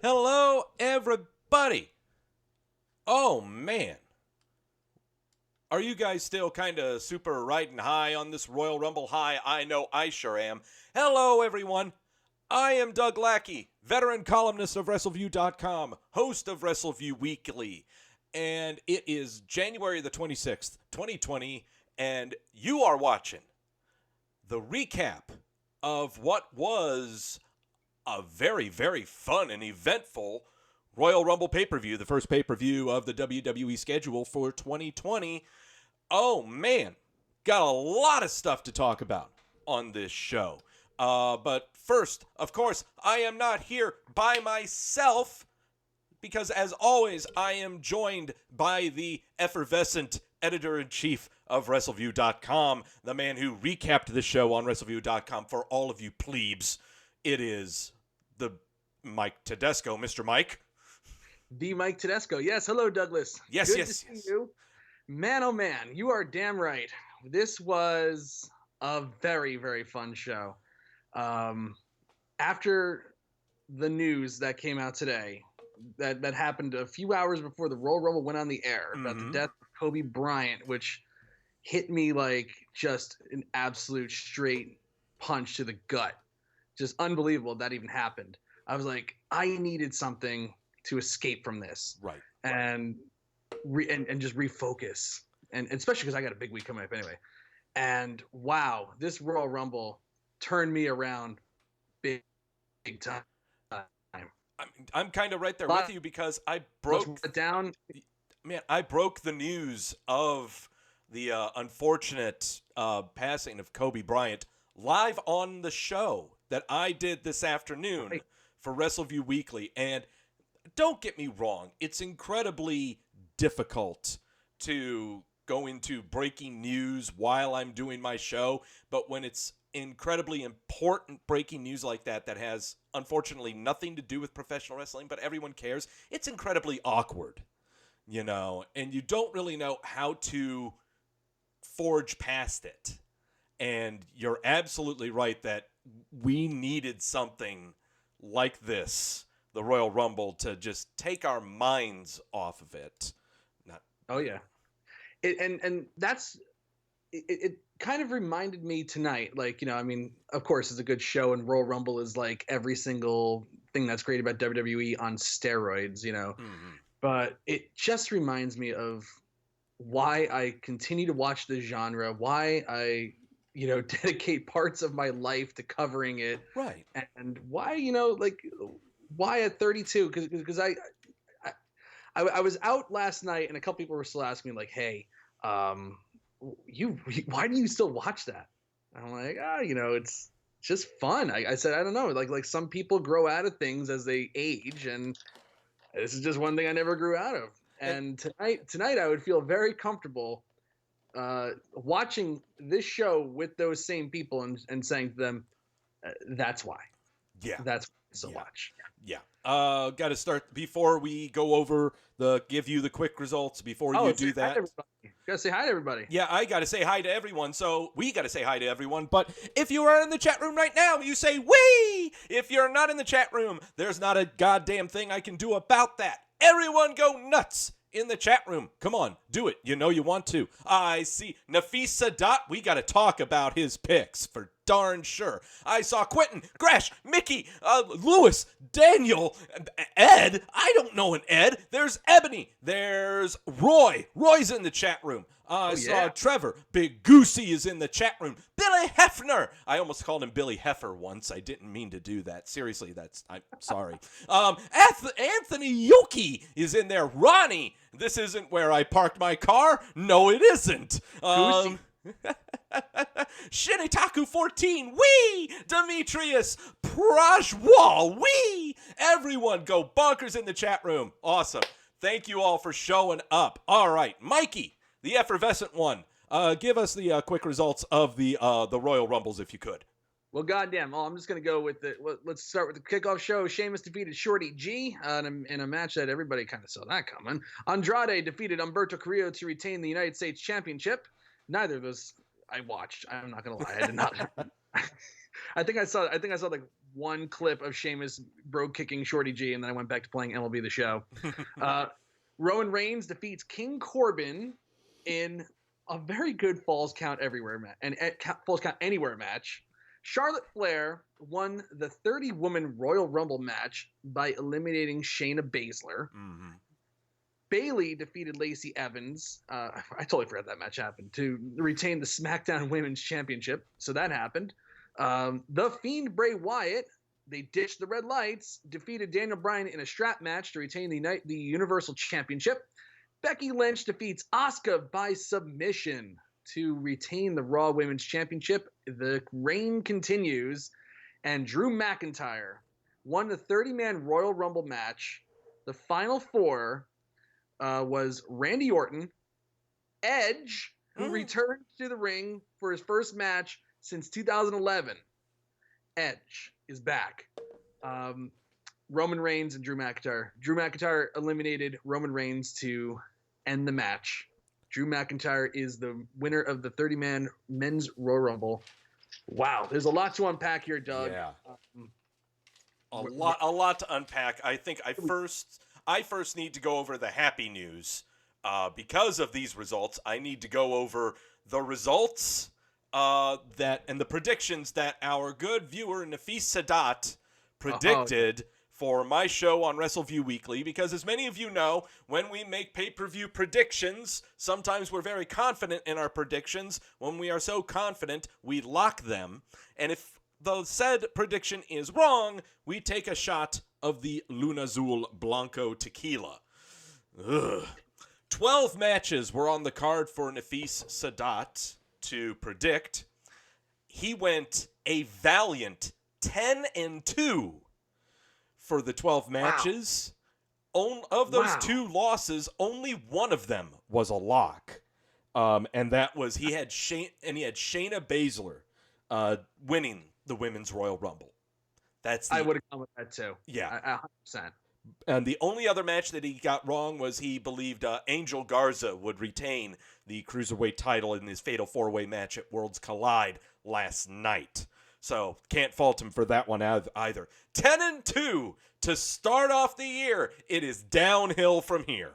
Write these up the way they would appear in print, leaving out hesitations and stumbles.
Hello, everybody. Oh, man. Are you guys still kind of super riding high on this Royal Rumble high? I know I sure am. Hello, everyone. I am Doug Lackey, veteran columnist of Wrestleview.com, host of Wrestleview Weekly. And it is January the 26th, 2020, and you are watching the recap of what was a very, very fun and eventful Royal Rumble pay-per-view, the first pay-per-view of the WWE schedule for 2020. Oh, man. Got a lot of stuff to talk about on this show. But first, of course, I am not here by myself because, as always, I am joined by the effervescent editor-in-chief of Wrestleview.com, the man who recapped the show on Wrestleview.com for all of you plebes. It is the Mike Tedesco, Mr. Mike. The Mike Tedesco. Yes, hello, Douglas. Yes, Good yes, to see yes. you. Man, oh man, you are damn right. This was a very, very fun show. After the news that came out today, that happened a few hours before the Royal Rumble went on the air about the death of Kobe Bryant, which hit me like just an absolute straight punch to the gut. Just unbelievable that even happened. I was like, I needed something to escape from this, Right. and just refocus, and especially because I got a big week coming up anyway. And wow, this Royal Rumble turned me around big time. I'm kind of right there with you because I broke it down. Man, I broke the news of the unfortunate passing of Kobe Bryant live on the show that I did this afternoon for Wrestleview Weekly. And don't get me wrong, it's incredibly difficult to go into breaking news while I'm doing my show. But when it's incredibly important breaking news like that has unfortunately nothing to do with professional wrestling, but everyone cares, it's incredibly awkward, you know, and you don't really know how to forge past it. And you're absolutely right that we needed something like this, the Royal Rumble, to just take our minds off of it. Oh yeah, and that's it. Kind of reminded me tonight, like, you know, I mean, of course, it's a good show, and Royal Rumble is like every single thing that's great about WWE on steroids, you know. But it just reminds me of why I continue to watch the genre, why I, you know, dedicate parts of my life to covering it, Right? and why, you know, like, why at 32? Because I was out last night, and a couple people were still asking me, like, hey, why do you still watch that? And I'm like, you know, it's just fun. I said, I don't know, like some people grow out of things as they age, and this is just one thing I never grew out of. And tonight I would feel very comfortable watching this show with those same people and saying to them, that's why. Yeah. That's so watch. Yeah. Got to start before we go over give you the quick results before you do that. Gotta say hi to everybody. Yeah, I got to say hi to everyone. So we got to say hi to everyone. But if you are in the chat room right now, you say wee. If you're not in the chat room, there's not a goddamn thing I can do about that. Everyone go nuts in the chat room. Come on, do it. You know you want to. I see Nafisa Dot. We got to talk about his picks for darn sure. I saw Quentin, Gresh, Mickey, Lewis, Daniel, Ed. I don't know an Ed. There's Ebony. There's Roy. Roy's in the chat room. I saw Trevor. Big Goosey is in the chat room. Billy Hefner. I almost called him Billy Heifer once. I didn't mean to do that. Seriously, I'm sorry. Anthony Yoki is in there. Ronnie. This isn't where I parked my car. No, it isn't. Shinitaku 14, wee! Demetrius Prajwal, wee! Everyone go bonkers in the chat room. Awesome. Thank you all for showing up. All right, Mikey, the effervescent one, give us the quick results of the Royal Rumbles if you could. Well, goddamn. I'm just going to go with let's start with the kickoff show. Sheamus defeated Shorty G in a match that everybody kind of saw that coming. Andrade defeated Humberto Carrillo to retain the United States Championship. Neither of those I watched. I'm not going to lie. I did not. I think I saw like one clip of Sheamus bro kicking Shorty G, and then I went back to playing MLB The Show. Roman Reigns defeats King Corbin in a very good Falls Count Everywhere match and Falls Count Anywhere match. Charlotte Flair won the 30-woman Royal Rumble match by eliminating Shayna Baszler. Mm-hmm. Bayley defeated Lacey Evans. I totally forgot that match happened, to retain the SmackDown Women's Championship. So that happened. The Fiend Bray Wyatt, they ditched the red lights, defeated Daniel Bryan in a strap match to retain the Universal Championship. Becky Lynch defeats Asuka by submission to retain the Raw Women's Championship. The reign continues, and Drew McIntyre won the 30-man Royal Rumble match. The final four was Randy Orton, Edge, who returned to the ring for his first match since 2011. Edge is back. Roman Reigns and Drew McIntyre. Drew McIntyre eliminated Roman Reigns to end the match. Drew McIntyre is the winner of the 30-man men's Royal Rumble. Wow, there's a lot to unpack here, Doug. Yeah, a lot to unpack. I think I first need to go over the happy news. Because of these results, I need to go over the results and the predictions that our good viewer Nafis Sadat predicted for my show on Wrestleview Weekly, because as many of you know, when we make pay-per-view predictions, sometimes we're very confident in our predictions. When we are so confident, we lock them. And if the said prediction is wrong, we take a shot of the Lunazul Blanco tequila. Ugh. 12 matches were on the card for Nafis Sadat to predict. He went a valiant 10-2 for the 12 matches. Wow. Of those two losses, only one of them was a lock. And that was he had Shayna Baszler winning the Women's Royal Rumble. I would have gone with that too. Yeah. 100%. And the only other match that he got wrong was he believed Angel Garza would retain the Cruiserweight title in his Fatal 4-Way match at Worlds Collide last night. So can't fault him for that one either. 10-2 to start off the year. It is downhill from here.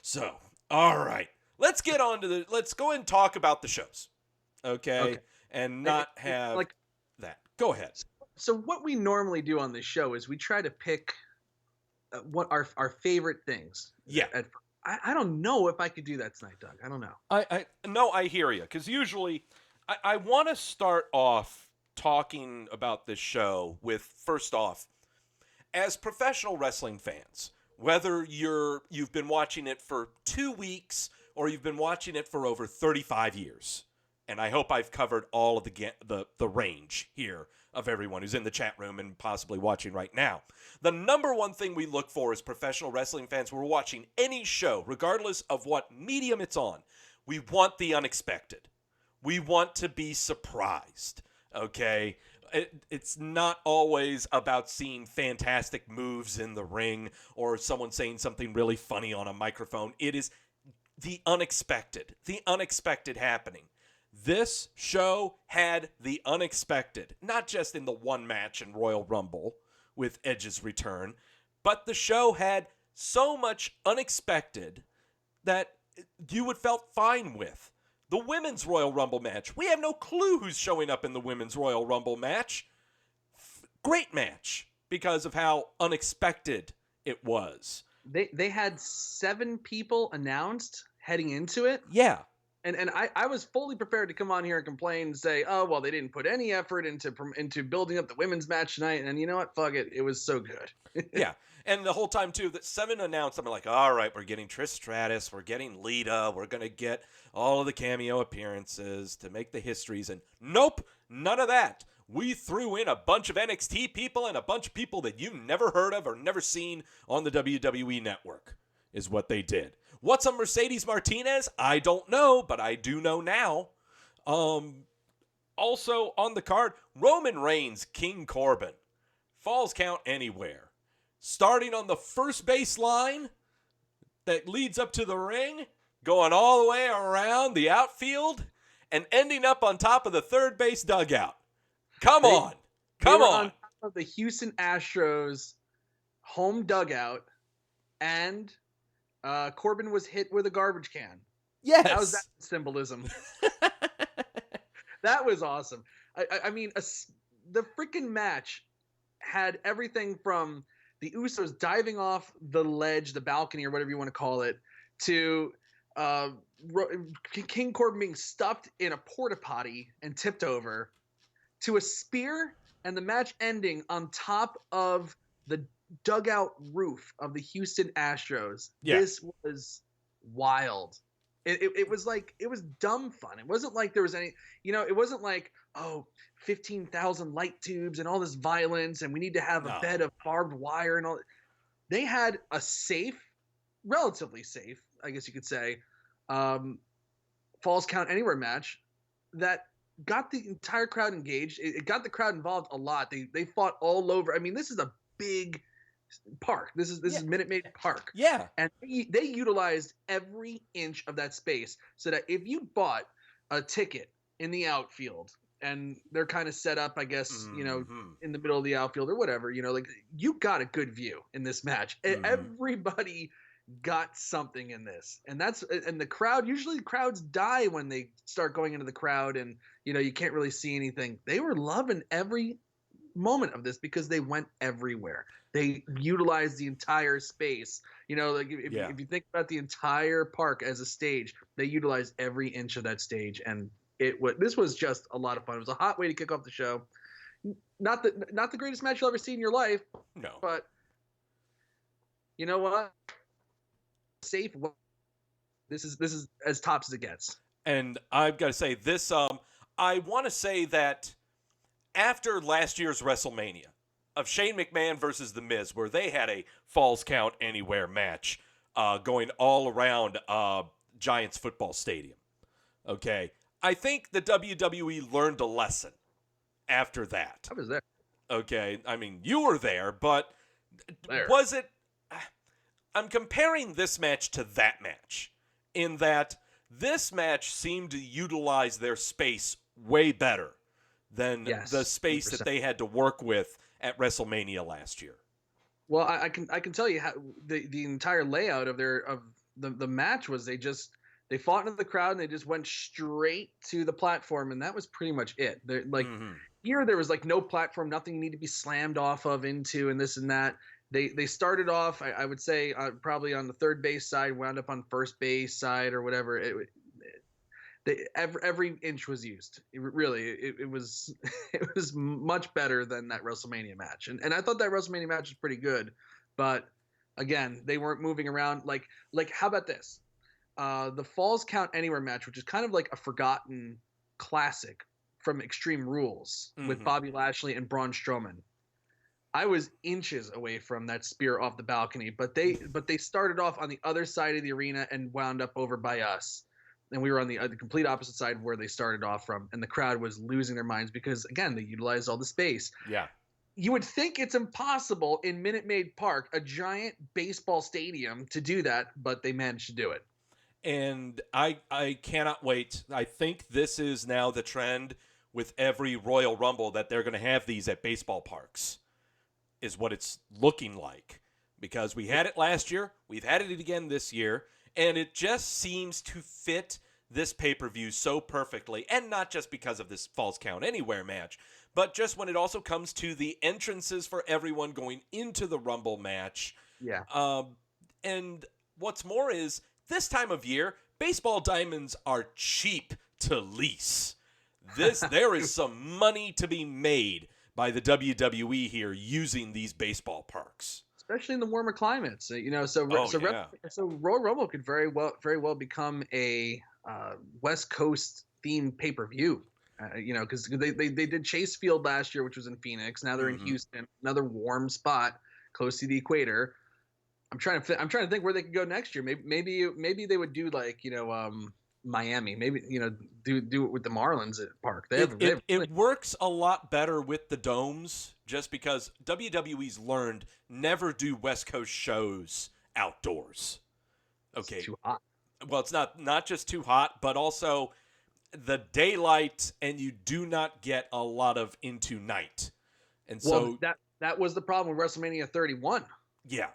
So, all right. Let's go and talk about the shows. Okay. And not have that. Go ahead. So what we normally do on this show is we try to pick what our favorite things. Yeah. I don't know if I could do that tonight, Doug. I don't know. I hear you, because usually I want to start off talking about this show with, first off, as professional wrestling fans, whether you've been watching it for 2 weeks or you've been watching it for over 35 years, and I hope I've covered all of the range here of everyone who's in the chat room and possibly watching right now. The number one thing we look for as professional wrestling fans, we're watching any show, regardless of what medium it's on, we want the unexpected. We want to be surprised, okay? It's not always about seeing fantastic moves in the ring or someone saying something really funny on a microphone. It is the unexpected happening. This show had the unexpected, not just in the one match in Royal Rumble with Edge's return, but the show had so much unexpected that you would felt fine with. The Women's Royal Rumble match, we have no clue who's showing up in the Women's Royal Rumble match. Great match because of how unexpected it was. They had 7 people announced heading into it. Yeah. And I was fully prepared to come on here and complain and say, oh, well, they didn't put any effort into building up the women's match tonight. And you know what? Fuck it. It was so good. Yeah. And the whole time, too, that 7 announced, I'm like, all right, we're getting Trish Stratus. We're getting Lita. We're going to get all of the cameo appearances to make the histories. And nope, none of that. We threw in a bunch of NXT people and a bunch of people that you never heard of or never seen on the WWE Network is what they did. What's a Mercedes Martinez? I don't know, but I do know now. Also on the card, Roman Reigns, King Corbin. Falls Count Anywhere. Starting on the first base line that leads up to the ring, going all the way around the outfield, and ending up on top of the third base dugout. Come on. of the Houston Astros home dugout, and Corbin was hit with a garbage can. Yes. How was that symbolism? That was awesome. I mean, the freaking match had everything from the Usos diving off the ledge, the balcony, or whatever you want to call it, to King Corbin being stuffed in a porta potty and tipped over, to a spear, and the match ending on top of the dugout roof of the Houston Astros. Yeah. This was wild. It was like, it was dumb fun. It wasn't like there was any, it wasn't like, 15,000 light tubes and all this violence and we need to have a bed of barbed wire and all. They had a safe, relatively safe, I guess you could say, Falls Count Anywhere match that got the entire crowd engaged. It got the crowd involved a lot. They fought all over. I mean, this is a big park. This is Minute Maid Park. Yeah. And they utilized every inch of that space so that if you bought a ticket in the outfield and they're kind of set up, I guess, in the middle of the outfield or whatever, like you got a good view in this match. Everybody got something in this. And the crowd, usually crowds die when they start going into the crowd and, you can't really see anything. They were loving every moment of this because they went everywhere. They utilized the entire space. If you think about the entire park as a stage, they utilized every inch of that stage, and this was just a lot of fun. It was a hot way to kick off the show. Not the greatest match you'll ever see in your life. No. But you know what? Safe. This is as tops as it gets. And I've got to say this. I want to say that after last year's WrestleMania of Shane McMahon versus The Miz, where they had a Falls Count Anywhere match going all around Giants football stadium. Okay. I think the WWE learned a lesson after that. I was there. Okay. I mean, you were there, but there. Was it... I'm comparing this match to that match in that this match seemed to utilize their space way better than the space 100%. That they had to work with at WrestleMania last year. Well, I can tell you how the entire layout of the match was they fought into the crowd and they just went straight to the platform, and that was pretty much it. Here there was like no platform, nothing you need to be slammed off of into and this and that. They started off, I would say, probably on the third base side, wound up on first base side or whatever. Every inch was used. It was much better than that WrestleMania match. And I thought that WrestleMania match was pretty good. But again, they weren't moving around. Like how about this? The Falls Count Anywhere match, which is kind of like a forgotten classic from Extreme Rules with Bobby Lashley and Braun Strowman. I was inches away from that spear off the balcony, but they started off on the other side of the arena and wound up over by us. And we were on the complete opposite side where they started off from, and the crowd was losing their minds because, again, they utilized all the space. Yeah. You would think it's impossible in Minute Maid Park, a giant baseball stadium, to do that, but they managed to do it. And I cannot wait. I think this is now the trend with every Royal Rumble that they're going to have these at baseball parks, is what it's looking like. Because we had it last year, we've had it again this year, and it just seems to fit this pay-per-view so perfectly, and not just because of this Falls Count Anywhere match, but just when it also comes to the entrances for everyone going into the Rumble match. Yeah. And what's more is, this time of year, baseball diamonds are cheap to lease. There is some money to be made by the WWE here using these baseball parks. Especially in the warmer climates, so Royal Rumble could very well become a West Coast themed pay-per-view, because they did Chase Field last year, which was in Phoenix. Now they're in Houston, another warm spot close to the equator. I'm trying to think where they could go next year. Maybe they would do like Miami. Maybe do it with the Marlins at Park. It works a lot better with the domes, just because WWE's learned never do West Coast shows outdoors. Okay, it's too hot. Well, it's not just too hot, but also the daylight, and you do not get a lot of into night. And Well, so that was the problem with WrestleMania 31. yeah.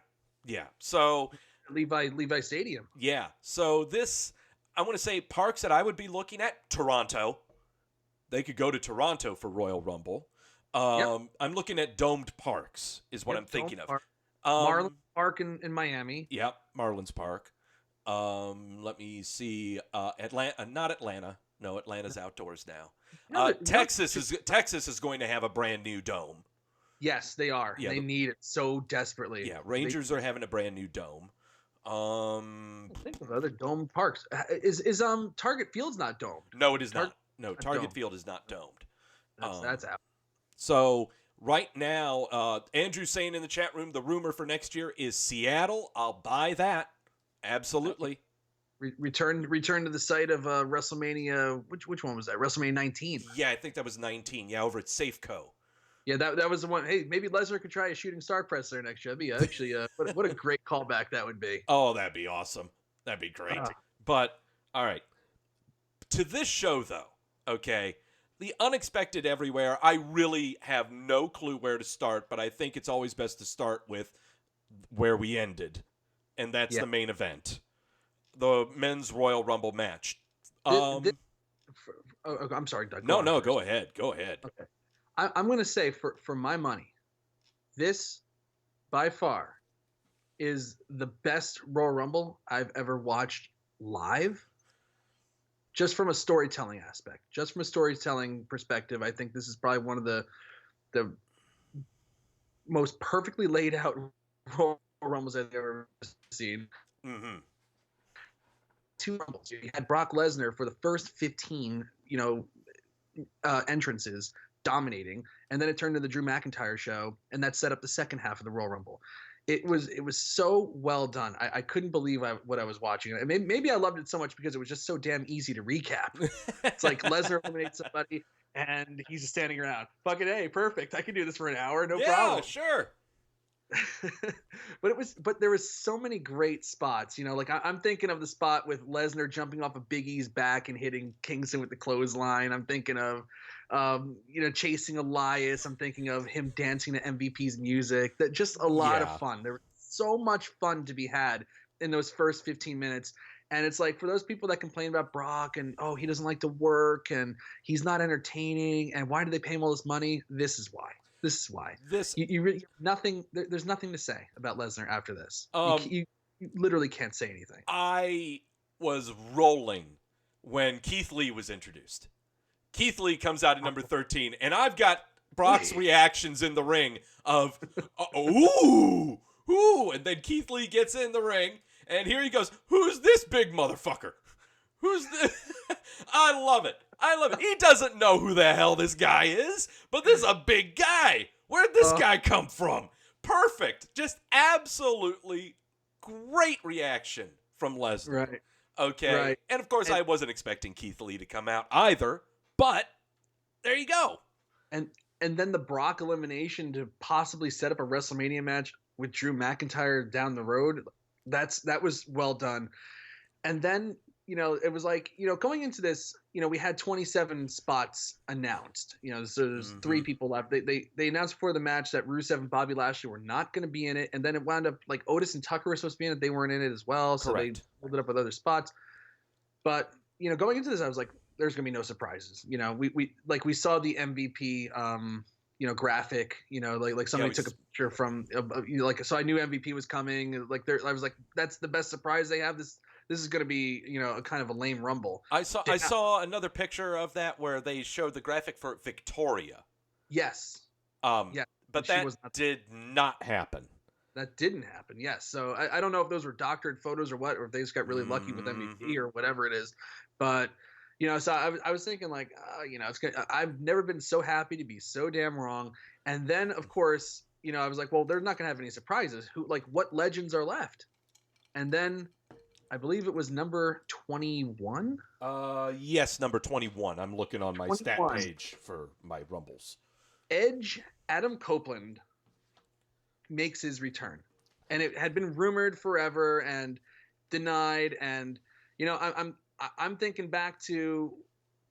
So Levi Stadium. yeah. So this, I want to say parks that I would be looking at, Toronto. They could go to Toronto for Royal Rumble. Yep. I'm looking at domed parks is what I'm thinking of. Marlin Park in Miami. Yep, Marlins Park. Let me see. Atlanta, not Atlanta. No, Atlanta's outdoors now. Texas is going to have a brand new dome. Yes, they are. Yeah, they need it so desperately. Yeah, Rangers are having a brand new dome. Think of other dome parks. Is Target Field's not domed? No, it is not. No, Target Field is not domed. That's out. So right now, Andrew's saying in the chat room, the rumor for next year is Seattle. I'll buy that. Absolutely. Return to the site of WrestleMania. Which one was that? WrestleMania 19. Yeah, I think that was 19. Yeah, over at Safeco. Yeah, that was the one. Hey, maybe Lesnar could try a shooting star press there next year. That'd be actually what a great callback that would be. Oh, that'd be awesome. That'd be great. But all right, to this show though, okay, the unexpected everywhere. I really have no clue where to start, but I think it's always best to start with where we ended, and that's the main event, the men's Royal Rumble match. I'm sorry, Doug. No, go ahead. Okay. I'm going to say, for my money, this, by far, is the best Royal Rumble I've ever watched live. Just from a storytelling aspect. Just from a storytelling perspective, I think this is probably one of the most perfectly laid out Royal Rumbles I've ever seen. Mm-hmm. 2 Rumbles. You had Brock Lesnar for the first 15, entrances, dominating, and then it turned into the Drew McIntyre show, and that set up the second half of the Royal Rumble. It was so well done. I couldn't believe what I was watching. Maybe I loved it so much because it was just so damn easy to recap. It's like Lesnar eliminates somebody, and he's just standing around. Fucking A, perfect. I can do this for an hour, no problem. Yeah, sure. But there was so many great spots. Like I'm thinking of the spot with Lesnar jumping off of Big E's back and hitting Kingston with the clothesline. I'm thinking of chasing Elias. I'm thinking of him dancing to MVP's music. That just a lot of fun. There was so much fun to be had in those first 15 minutes. And it's like, for those people that complain about Brock and, he doesn't like to work and he's not entertaining and why do they pay him all this money? This is why. You really nothing. There's nothing to say about Lesnar after this. You literally can't say anything. I was rolling when Keith Lee was introduced. Keith Lee comes out at number 13, and I've got Brock's reactions in the ring of ooh, and then Keith Lee gets in the ring, and here he goes. Who's this big motherfucker? Who's this? I love it. He doesn't know who the hell this guy is, but this is a big guy. Where'd this guy come from? Perfect. Just absolutely great reaction from Lesnar. Right. Okay. Right. And of course, I wasn't expecting Keith Lee to come out either, but there you go. And then the Brock elimination to possibly set up a WrestleMania match with Drew McIntyre down the road. That was well done. And then, it was like, going into this, we had 27 spots announced, so there's 3 people left. They announced before the match that Rusev and Bobby Lashley were not going to be in it. And then it wound up like Otis and Tucker were supposed to be in it. They weren't in it as well. So Correct. They pulled it up with other spots. But, going into this, I was like, there's going to be no surprises. We saw the MVP, graphic, like somebody took a picture from, so I knew MVP was coming. I was like, that's the best surprise they have. This is going to be, a kind of a lame Rumble. I saw another picture of that where they showed the graphic for Victoria. Yes. Yeah. But that did not happen. That didn't happen. Yes. So I don't know if those were doctored photos or what, or if they just got really lucky with MVP or whatever it is. But, so I was thinking like, I've never been so happy to be so damn wrong. And then, of course, I was like, well, they're not going to have any surprises. What legends are left? And then I believe it was number 21. Yes, number 21. I'm looking on my 21. Stat page for my Rumbles. Edge Adam Copeland makes his return, and it had been rumored forever and denied. And I'm thinking back to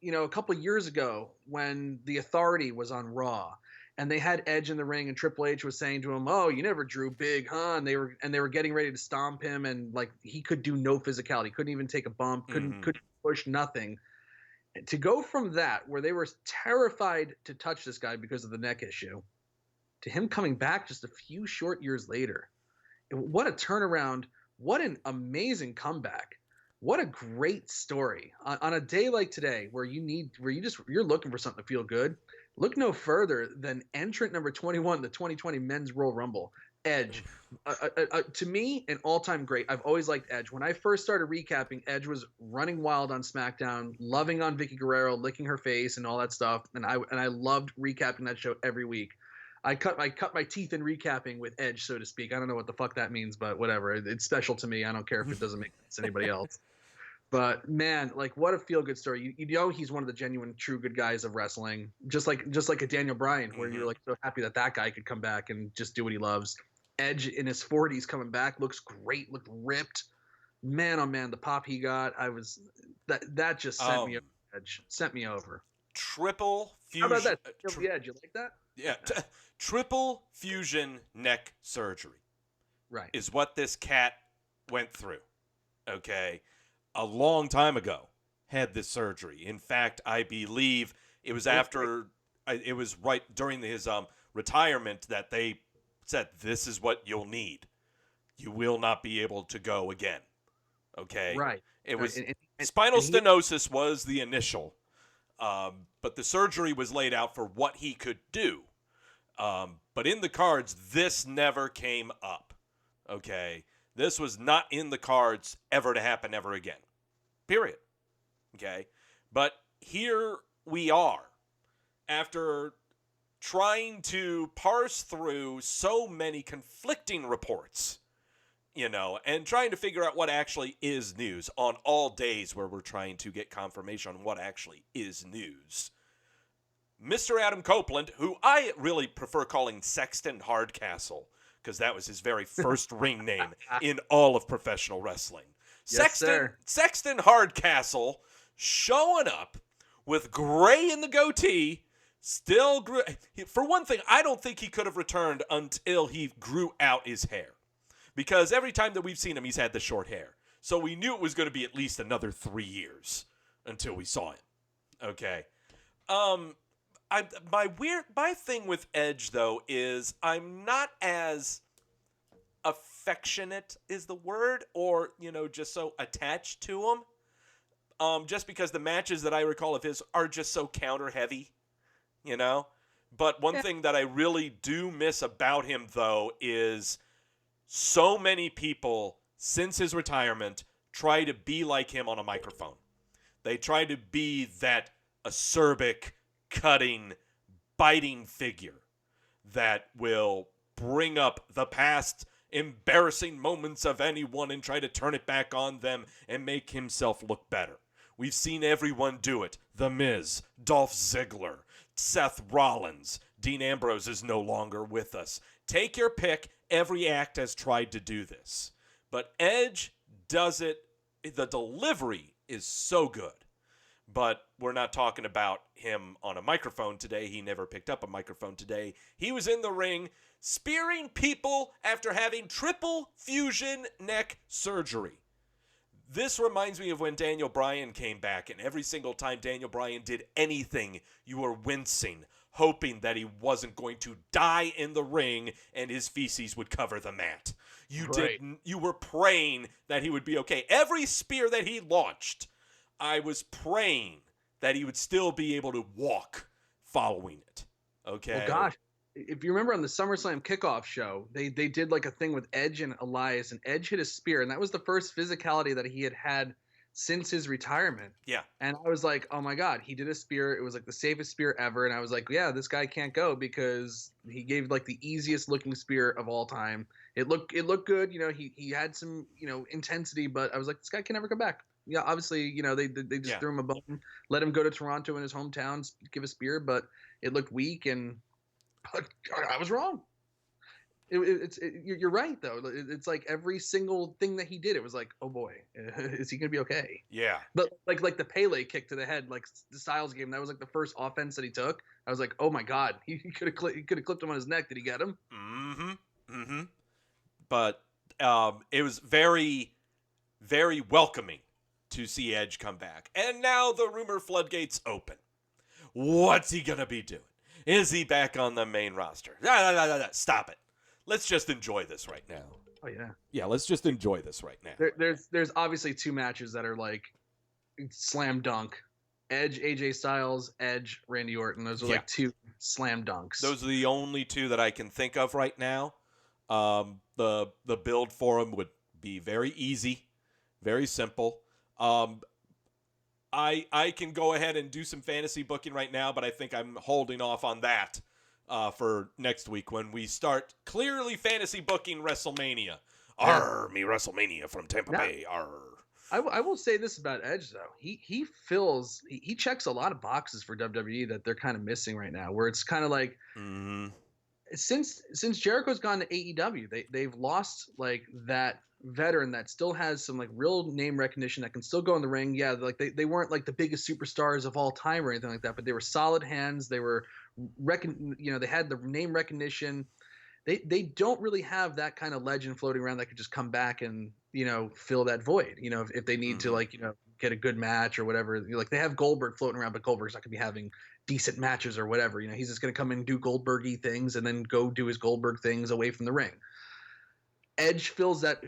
a couple years ago when the Authority was on Raw, and they had Edge in the ring, and Triple H was saying to him, "Oh, you never drew big, huh?" And they were getting ready to stomp him, and like he could do no physicality, couldn't even take a bump, couldn't push nothing. And to go from that, where they were terrified to touch this guy because of the neck issue, to him coming back just a few short years later, what a turnaround! What an amazing comeback! What a great story on a day like today, where you're looking for something to feel good. Look no further than entrant number 21, the 2020 Men's Royal Rumble, Edge. To me, an all-time great. I've always liked Edge. When I first started recapping, Edge was running wild on SmackDown, loving on Vicky Guerrero, licking her face and all that stuff. And I loved recapping that show every week. I cut my teeth in recapping with Edge, so to speak. I don't know what the fuck that means, but whatever. It's special to me. I don't care if it doesn't make sense to anybody else. But man, like what a feel-good story. You know he's one of the genuine, true good guys of wrestling. Just like a Daniel Bryan, where you're like so happy that guy could come back and just do what he loves. Edge in his 40s coming back, looks great, looked ripped. Man, oh man, the pop he got, that just sent me over. Edge sent me over. Triple fusion. How about that? The Edge, you like that? Yeah, triple fusion neck surgery. Right. Is what this cat went through. Okay. A long time ago had this surgery. In fact, I believe it was it was right during his retirement that they said, this is what you'll need. You will not be able to go again. Okay? Right. It was spinal stenosis was the initial, but the surgery was laid out for what he could do. But in the cards, this never came up. Okay? This was not in the cards ever to happen ever again. Period. Okay? But here we are. After trying to parse through so many conflicting reports, and trying to figure out what actually is news on all days where we're trying to get confirmation on what actually is news. Mr. Adam Copeland, who I really prefer calling Sexton Hardcastle, because that was his very first ring name in all of professional wrestling. Yes, Sexton Hardcastle showing up with gray in the goatee, still gray. For one thing, I don't think he could have returned until he grew out his hair. Because every time that we've seen him, he's had the short hair. So we knew it was going to be at least another 3 years until we saw him. Okay. My thing with Edge, though, is I'm not as affectionate is the word, or, just so attached to him. Just because the matches that I recall of his are just so counter-heavy, But one thing that I really do miss about him, though, is so many people, since his retirement, try to be like him on a microphone. They try to be that acerbic, cutting, biting figure that will bring up the past embarrassing moments of anyone and try to turn it back on them and make himself look better. We've seen everyone do it. The Miz, Dolph Ziggler, Seth Rollins. Dean Ambrose is no longer with us. Take your pick. Every act has tried to do this. But Edge does it. The delivery is so good. But we're not talking about him on a microphone today. He never picked up a microphone today. He was in the ring spearing people after having triple fusion neck surgery. This reminds me of when Daniel Bryan came back, and every single time Daniel Bryan did anything, you were wincing, hoping that he wasn't going to die in the ring and his feces would cover the mat. You were praying that he would be okay. Every spear that he launched, I was praying that he would still be able to walk following it. Okay. Well, gosh, if you remember on the SummerSlam kickoff show, they did like a thing with Edge and Elias, and Edge hit a spear, and that was the first physicality that he had since his retirement. Yeah. And I was like, oh my God, he did a spear. It was like the safest spear ever. And I was like, yeah, this guy can't go because he gave like the easiest looking spear of all time. It looked good. He had some, intensity, but I was like, this guy can never come back. Yeah, obviously, they just threw him a bone, let him go to Toronto in his hometown, give a spear, but it looked weak, and I was wrong. You're right though. It's like every single thing that he did, it was like, oh boy, is he gonna be okay? Yeah. But like the Pele kick to the head, like the Styles game, that was like the first offense that he took. I was like, oh my god, he could have clipped him on his neck. Did he get him? Mm-hmm. Mm-hmm. But it was very, very welcoming to see Edge come back. And now the rumor floodgates open. What's he gonna be doing? Is he back on the main roster? Stop it. Let's just enjoy this right now. Oh yeah. Yeah, let's just enjoy this right now. There's obviously two matches that are like slam dunk. Edge, AJ Styles, Edge, Randy Orton. Those are like two slam dunks. Those are the only two that I can think of right now. The build for them would be very easy, very simple. I can go ahead and do some fantasy booking right now, but I think I'm holding off on that for next week when we start clearly fantasy booking WrestleMania. Me WrestleMania from Tampa Bay. I will say this about Edge though. He checks a lot of boxes for WWE that they're kind of missing right now. Where it's kind of like since Jericho's gone to AEW, they've lost like that veteran that still has some like real name recognition that can still go in the ring. Yeah, like they weren't like the biggest superstars of all time or anything like that, but they were solid hands. They were they had the name recognition. They don't really have that kind of legend floating around that could just come back and fill that void. If they need to get a good match or whatever. Like they have Goldberg floating around, but Goldberg's not gonna be having decent matches or whatever. He's just gonna come in and do Goldberg-y things and then go do his Goldberg things away from the ring. Edge fills that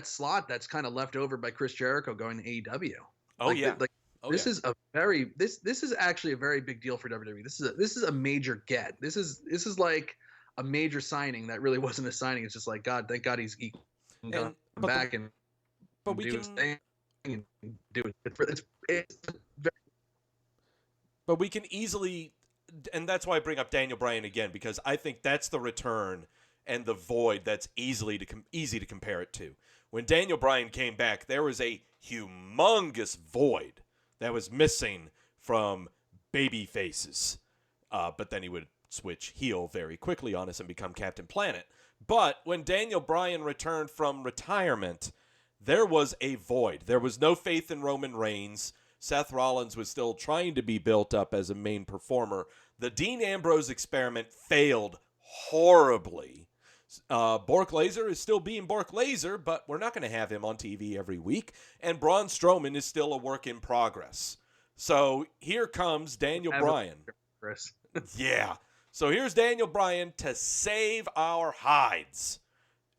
slot that's kind of left over by Chris Jericho going to AEW. This is actually a very big deal for WWE. This is a major get. This is like a major signing that really wasn't a signing. It's just like, God, thank God he can come back and do his thing and do it. But we can easily, and that's why I bring up Daniel Bryan again, because I think that's the return and the void that's easy to compare it to. When Daniel Bryan came back, there was a humongous void that was missing from baby faces. But then he would switch heel very quickly on us and become Captain Planet. But when Daniel Bryan returned from retirement, there was a void. There was no faith in Roman Reigns. Seth Rollins was still trying to be built up as a main performer. The Dean Ambrose experiment failed horribly. Bork Lazer is still being Bork Lazer, but we're not going to have him on TV every week. And Braun Strowman is still a work in progress. So here comes Daniel Bryan. Yeah. So here's Daniel Bryan to save our hides.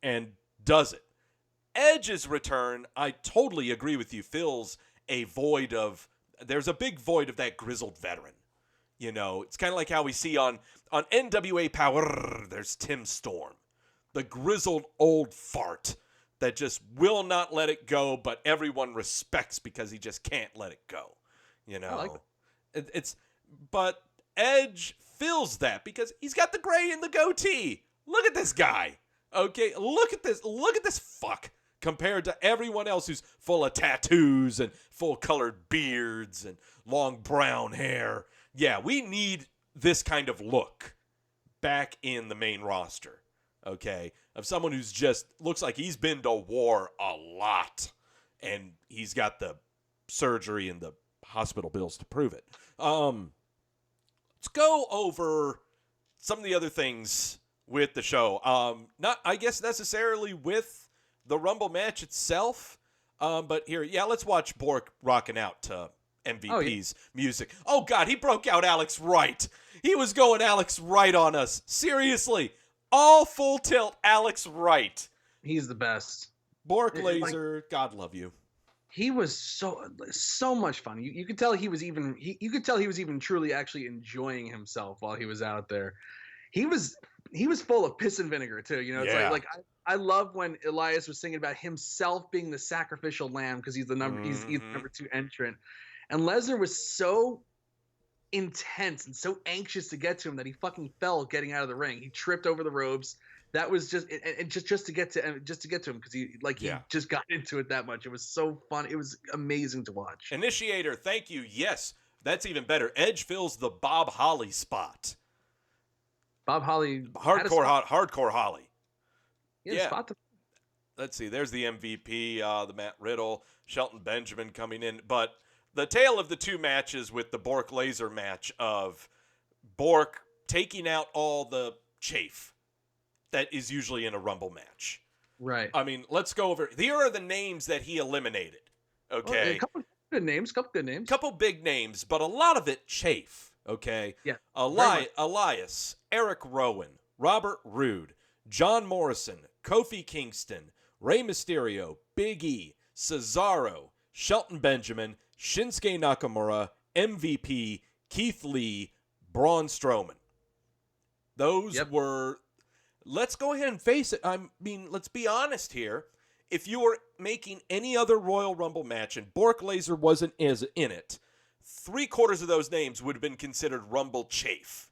And does it. Edge's return, I totally agree with you, fills a void of, there's a big void of that grizzled veteran. It's kind of like how we see on NWA Power, there's Tim Storm. The grizzled old fart that just will not let it go, but everyone respects because he just can't let it go. I like that. But Edge fills that because he's got the gray and the goatee. Look at this guy. Okay, look at this fuck compared to everyone else who's full of tattoos and full colored beards and long brown hair. Yeah, we need this kind of look back in the main roster. Okay, of someone who's just looks like he's been to war a lot and he's got the surgery and the hospital bills to prove it. Let's go over some of the other things with the show. Not, I guess, necessarily with the Rumble match itself, but here, let's watch Bork rocking out to MVP's music. Oh, God, he broke out Alex Wright. He was going Alex Wright on us. Seriously. All full tilt Alex Wright. He's the best. Bork Lazer, God love you. He was so much fun. You could tell he was even truly actually enjoying himself while he was out there. He was full of piss and vinegar too. It's like I love when Elias was singing about himself being the sacrificial lamb because he's the number he's the number 2 entrant, and Lesnar was so intense and so anxious to get to him that he fucking fell getting out of the ring. He tripped over the ropes. That was just to get to him because he just got into it that much. It was so fun. It was amazing to watch. Initiator, thank you. Yes, that's even better. Edge fills the Bob Holly spot. Bob Holly. Hardcore Holly. Yeah. Let's see. There's the MVP, the Matt Riddle, Shelton Benjamin coming in. But the tale of the two matches with the Bork Lazer match of Bork taking out all the chafe that is usually in a Rumble match. Right. I mean, let's go over. Here are the names that he eliminated. Okay. Well, a couple good names. Couple big names, but a lot of it chafe. Okay. Yeah. Elias, Eric Rowan, Robert Roode, John Morrison, Kofi Kingston, Rey Mysterio, Big E, Cesaro, Shelton Benjamin, Shinsuke Nakamura, MVP, Keith Lee, Braun Strowman. Those were, let's go ahead and face it. I mean, let's be honest here. If you were making any other Royal Rumble match and Bork Lazer wasn't in it, 3/4 of those names would have been considered Rumble chafe.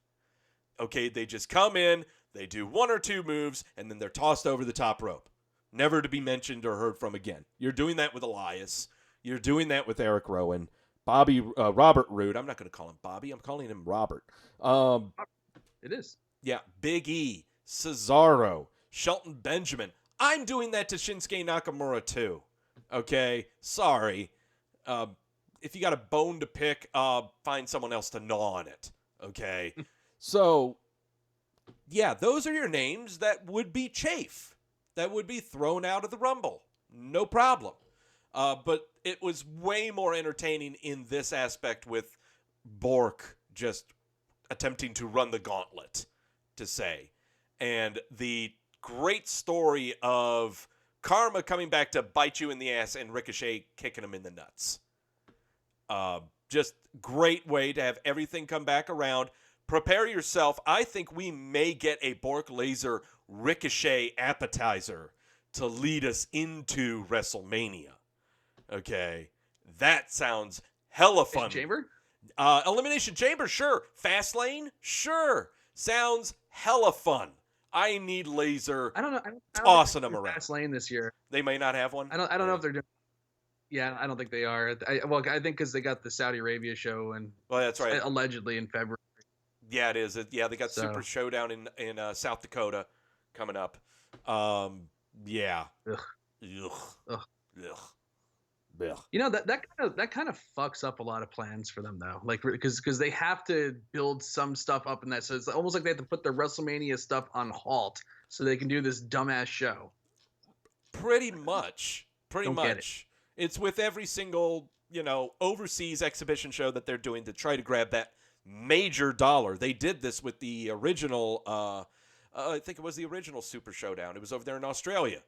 Okay, they just come in, they do one or two moves, and then they're tossed over the top rope. Never to be mentioned or heard from again. You're doing that with Elias. You're doing that with Eric Rowan. Robert Roode. I'm not going to call him Bobby. I'm calling him Robert. It is. Yeah, Big E, Cesaro, Shelton Benjamin. I'm doing that to Shinsuke Nakamura too. Okay, sorry. If you got a bone to pick, find someone else to gnaw on it. Okay, so yeah, those are your names that would be chafe, that would be thrown out of the Rumble. No problem. But it was way more entertaining in this aspect with Bork just attempting to run the gauntlet, to say. And the great story of Karma coming back to bite you in the ass and Ricochet kicking him in the nuts. Just great way to have everything come back around. Prepare yourself. I think we may get a Bork Lazer Ricochet appetizer to lead us into WrestleMania. Okay, that sounds hella fun. Chamber? Elimination Chamber, sure. Fastlane, sure. Sounds hella fun. I need Lazer. I don't know. Tossing them around. Fastlane this year. They may not have one. I don't know if they're doing. Yeah, I don't think they are. I think because they got the Saudi Arabia show and that's right. Allegedly in February. Yeah, it is. Yeah, they got Super Showdown in South Dakota coming up. Yeah. Ugh. Ugh. Ugh. Ugh. You know, that kind of fucks up a lot of plans for them though. Like because they have to build some stuff up in that. So it's almost like they have to put their WrestleMania stuff on halt so they can do this dumbass show. Pretty much. It's with every single, overseas exhibition show that they're doing to try to grab that major dollar. They did this with the original I think it was the original Super Showdown. It was over there in Australia.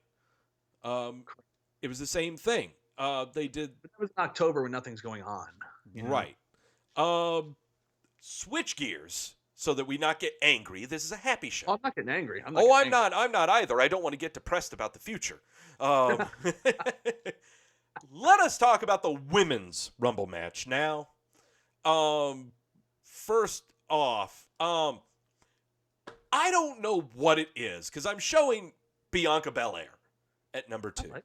It was the same thing. They did. But that was in October when nothing's going on. Right. Switch gears so that we not get angry. This is a happy show. Oh, I'm not getting angry. I'm not either. I don't want to get depressed about the future. Let us talk about the women's Rumble match now. First off, I don't know what it is because I'm showing Bianca Belair at number 2. Right.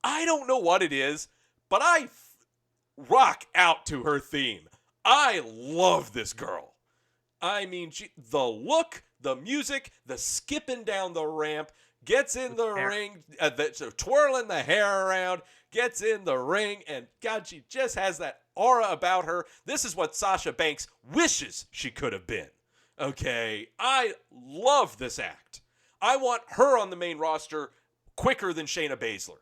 I don't know what it is, but I rock out to her theme. I love this girl. I mean, the look, the music, the skipping down the ramp, gets in the ring, twirling the hair around, gets in the ring, and God, she just has that aura about her. This is what Sasha Banks wishes she could have been. Okay, I love this act. I want her on the main roster quicker than Shayna Baszler.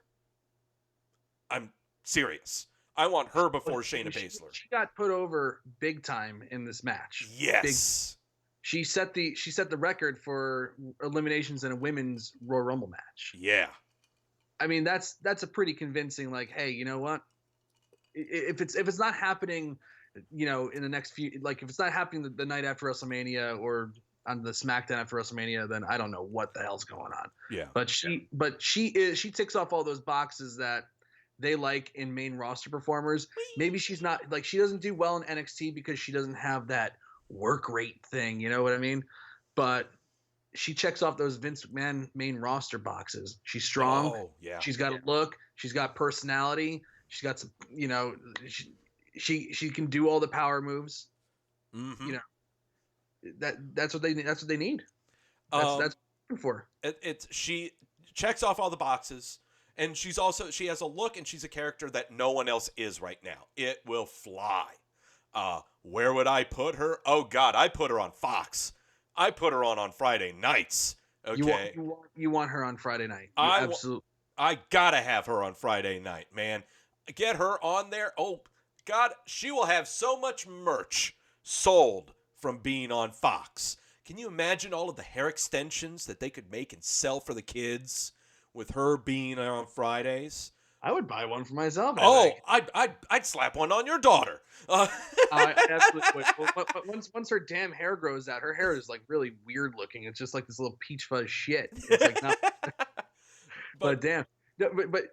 I'm serious. I want her before Shayna Baszler. She got put over big time in this match. Yes. She set the record for eliminations in a women's Royal Rumble match. Yeah. I mean, that's a pretty convincing, like, hey, you know what? If it's not happening, in the next few, like if it's not happening the night after WrestleMania or on the SmackDown after WrestleMania, then I don't know what the hell's going on. Yeah. But she ticks off all those boxes that they like in main roster performers. Maybe she's not like, she doesn't do well in NXT because she doesn't have that work rate thing. You know what I mean? But she checks off those Vince McMahon main roster boxes. She's strong. Oh, yeah. She's got a look. She's got personality. She's got some, she can do all the power moves. Mm-hmm. that's what they need. That's what I'm looking for. She checks off all the boxes, and she has a look, and she's a character that no one else is right now. It will fly. Where would I put her? Oh God, I put her on Fox. I put her on Friday nights. Okay. You want her on Friday night. Absolutely. I gotta have her on Friday night, man. Get her on there. Oh God, she will have so much merch sold from being on Fox. Can you imagine all of the hair extensions that they could make and sell for the kids with her being on Fridays? I would buy one for myself. I'd slap one on your daughter. I absolutely would. Once her damn hair grows out, her hair is like really weird looking. It's just like this little peach fuzz shit. It's like not. but damn, but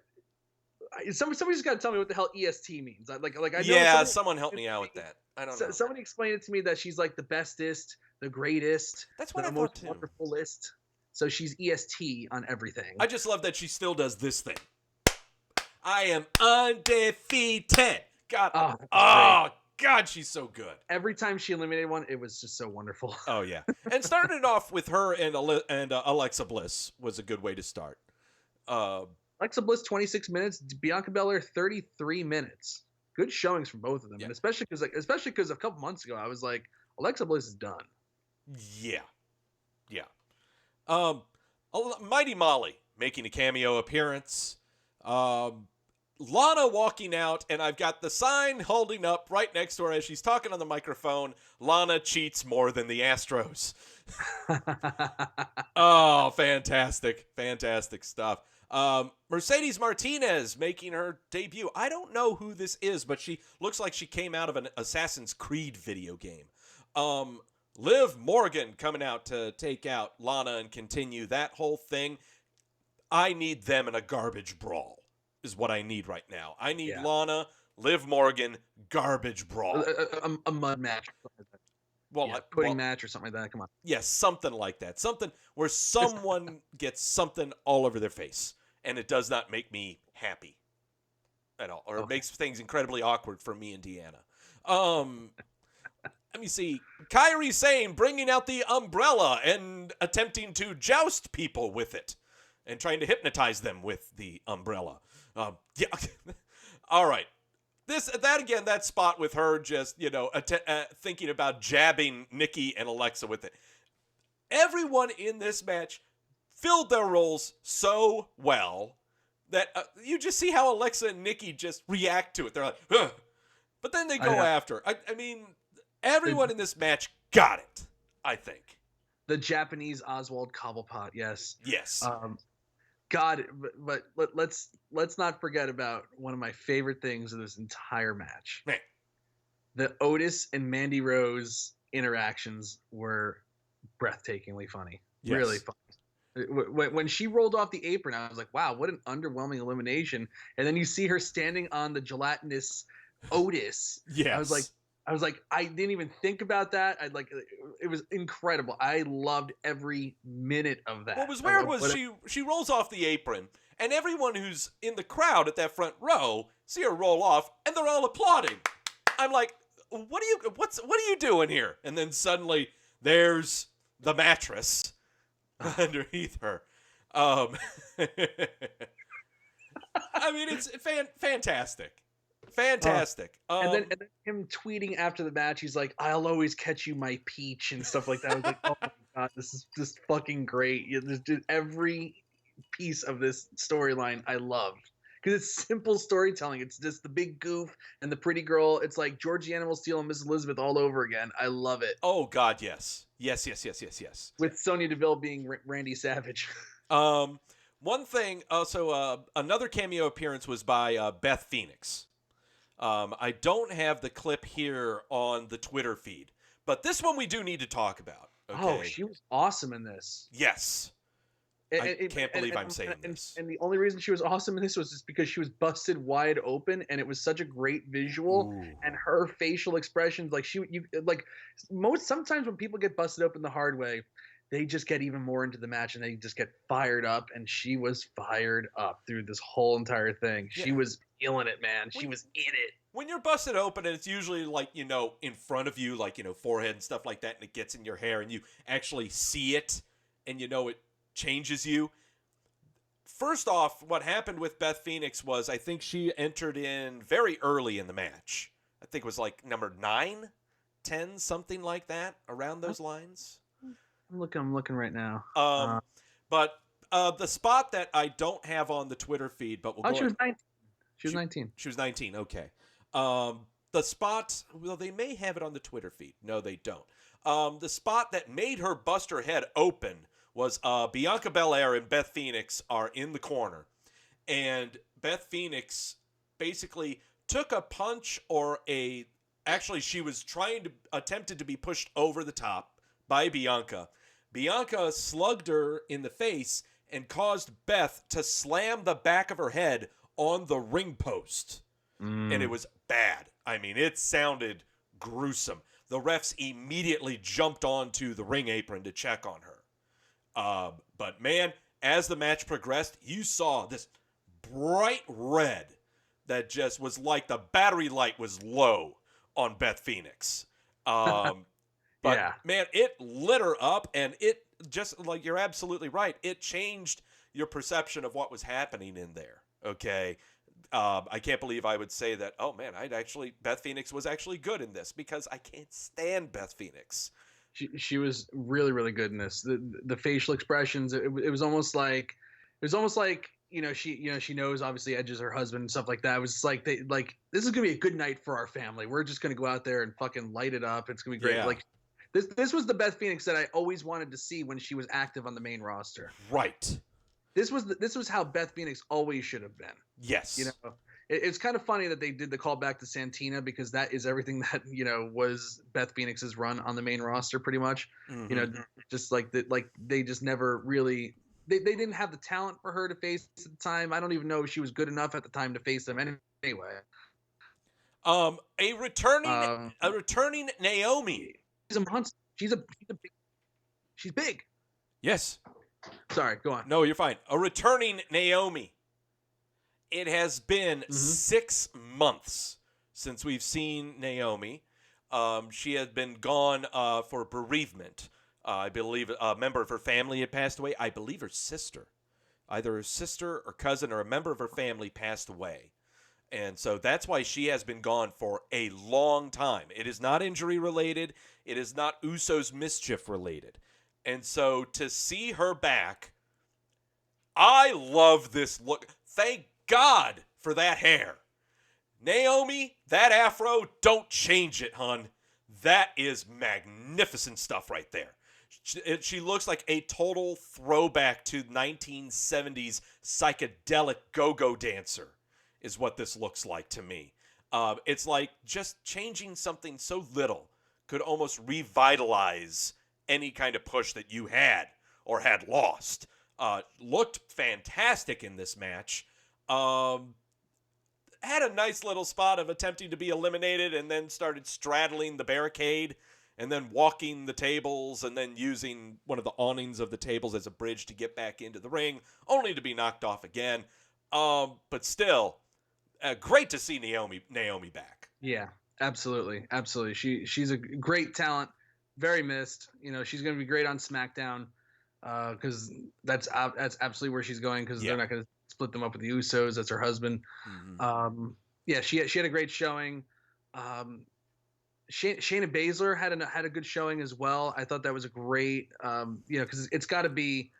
somebody's got to tell me what the hell EST means. I know someone help me out with that. I don't know. Somebody explained it to me that she's like the bestest, the greatest, that's what the I most thought too. wonderfulest. So she's EST on everything. I just love that she still does this thing. I am undefeated. God, God, she's so good. Every time she eliminated one, it was just so wonderful. Oh yeah, and starting it off with her and Alexa Bliss was a good way to start. Alexa Bliss 26 minutes, Bianca Belair 33 minutes. Good showings from both of them, yeah. And especially because a couple months ago I was like, Alexa Bliss is done. Yeah. Mighty Molly making a cameo appearance. Lana walking out, and I've got the sign holding up right next to her as she's talking on the microphone. Lana cheats more than the Astros. Oh, fantastic stuff. Mercedes Martinez making her debut. I don't know who this is, but she looks like she came out of an Assassin's Creed video game. Liv Morgan coming out to take out Lana and continue that whole thing. I need them in a garbage brawl is what I need right now. I need Lana, Liv Morgan, garbage brawl. A mud match. Pudding match or something like that. Come on. Yes, something like that. Something where someone gets something all over their face, and it does not make me happy at all, or it makes things incredibly awkward for me and Deanna. Let me see. Kairi Sane bringing out the umbrella and attempting to joust people with it and trying to hypnotize them with the umbrella. All right. That spot with her just, thinking about jabbing Nikki and Alexa with it. Everyone in this match filled their roles so well that you just see how Alexa and Nikki just react to it. They're like, ugh. But then they go after. I mean, everyone in this match got it, I think. The Japanese Oswald Cobblepot, yes. Yes. God, but let's not forget about one of my favorite things of this entire match. Man. The Otis and Mandy Rose interactions were breathtakingly funny. Yes. Really funny. When she rolled off the apron, I was like, wow, what an underwhelming elimination. And then you see her standing on the gelatinous Otis. Yes. I was like, I didn't even think about that. It was incredible. I loved every minute of that. What was weird was she rolls off the apron, and everyone who's in the crowd at that front row see her roll off, and they're all applauding. I'm like, what are you doing here? And then suddenly there's the mattress underneath her. I mean, it's fantastic. Fantastic. And then him tweeting after the match, he's like, "I'll always catch you, my peach," and stuff like that. I was like, "Oh my God, this is just fucking great!" Every piece of this storyline I loved because it's simple storytelling. It's just the big goof and the pretty girl. It's like Georgie Animal Steel and Miss Elizabeth all over again. I love it. Oh God, yes. With Sonya Deville being Randy Savage. One thing. Also, another cameo appearance was by Beth Phoenix. I don't have the clip here on the Twitter feed, but this one we do need to talk about. Okay? Oh, she was awesome in this. Yes. I can't believe I'm saying this. And the only reason she was awesome in this was just because she was busted wide open, and it was such a great visual. Ooh. And her facial expressions, sometimes when people get busted open the hard way, they just get even more into the match and they just get fired up. And she was fired up through this whole entire thing. Yeah. She was feeling it, man. She was in it. When you're busted open and it's usually like, in front of you, like, forehead and stuff like that, and it gets in your hair and you actually see it and it changes you. First off, what happened with Beth Phoenix was I think she entered in very early in the match. I think it was like number 9, 10, something like that, around those lines. I'm looking right now. But the spot that I don't have on the Twitter feed, but we'll go. She was 19. She was 19. She was 19. Okay. The spot, well, they may have it on the Twitter feed. No, they don't. The spot that made her bust her head open was Bianca Belair and Beth Phoenix are in the corner. And Beth Phoenix basically took a punch actually, she was attempted to be pushed over the top by Bianca. Bianca slugged her in the face and caused Beth to slam the back of her head on the ring post. And it was bad. I mean, it sounded gruesome. The refs immediately jumped onto the ring apron to check on her. But man, as the match progressed, you saw this bright red that just was like the battery light was low on Beth Phoenix. But yeah, man, it lit her up, and it just, like, you're absolutely right. It changed your perception of what was happening in there. Okay. I can't believe I would say that, oh man, Beth Phoenix was actually good in this, because I can't stand Beth Phoenix. She was really, really good in this. The facial expressions, it was almost like she knows obviously Edge is her husband and stuff like that. It was just like this is gonna be a good night for our family. We're just gonna go out there and fucking light it up. It's gonna be great. Yeah. Like this was the Beth Phoenix that I always wanted to see when she was active on the main roster. Right. This was how Beth Phoenix always should have been. Yes. It's kind of funny that they did the callback to Santina, because that is everything that was Beth Phoenix's run on the main roster pretty much. Mm-hmm. Just like they just never really they didn't have the talent for her to face at the time. I don't even know if she was good enough at the time to face them anyway. A returning Naomi. She's a monster. She's big. Yes. Sorry, go on. No, you're fine. A returning Naomi. It has been 6 months since we've seen Naomi. She had been gone for bereavement. I believe a member of her family had passed away. I believe her sister. Either her sister or cousin or a member of her family passed away. And so that's why she has been gone for a long time. It is not injury related. It is not Usos mischief related. And so to see her back, I love this look. Thank God for that hair. Naomi, that afro, don't change it, hun. That is magnificent stuff right there. She looks like a total throwback to 1970s psychedelic go-go dancer is what this looks like to me. It's like just changing something so little could almost revitalize any kind of push that you had or had lost. Looked fantastic in this match. Had a nice little spot of attempting to be eliminated and then started straddling the barricade and then walking the tables and then using one of the awnings of the tables as a bridge to get back into the ring, only to be knocked off again. But still, great to see Naomi back. Yeah, absolutely. She's a great talent, very missed. She's going to be great on SmackDown because that's absolutely where she's going, because they're not going to split them up with the Usos. That's her husband. Mm-hmm. She had a great showing. Shayna Baszler had a good showing as well. I thought that was a great, because it's got to be,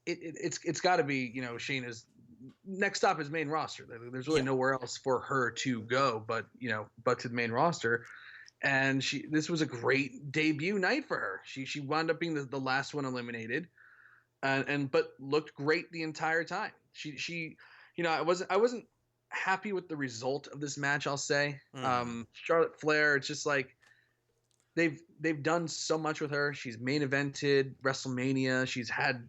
it's got to be, Shayna's next stop is main roster. There's really nowhere else for her to go, but to the main roster. And this was a great debut night for her. She wound up being the last one eliminated, but looked great the entire time. I wasn't happy with the result of this match, I'll say. Charlotte Flair, it's just like they've done so much with her. She's main evented WrestleMania. She's had,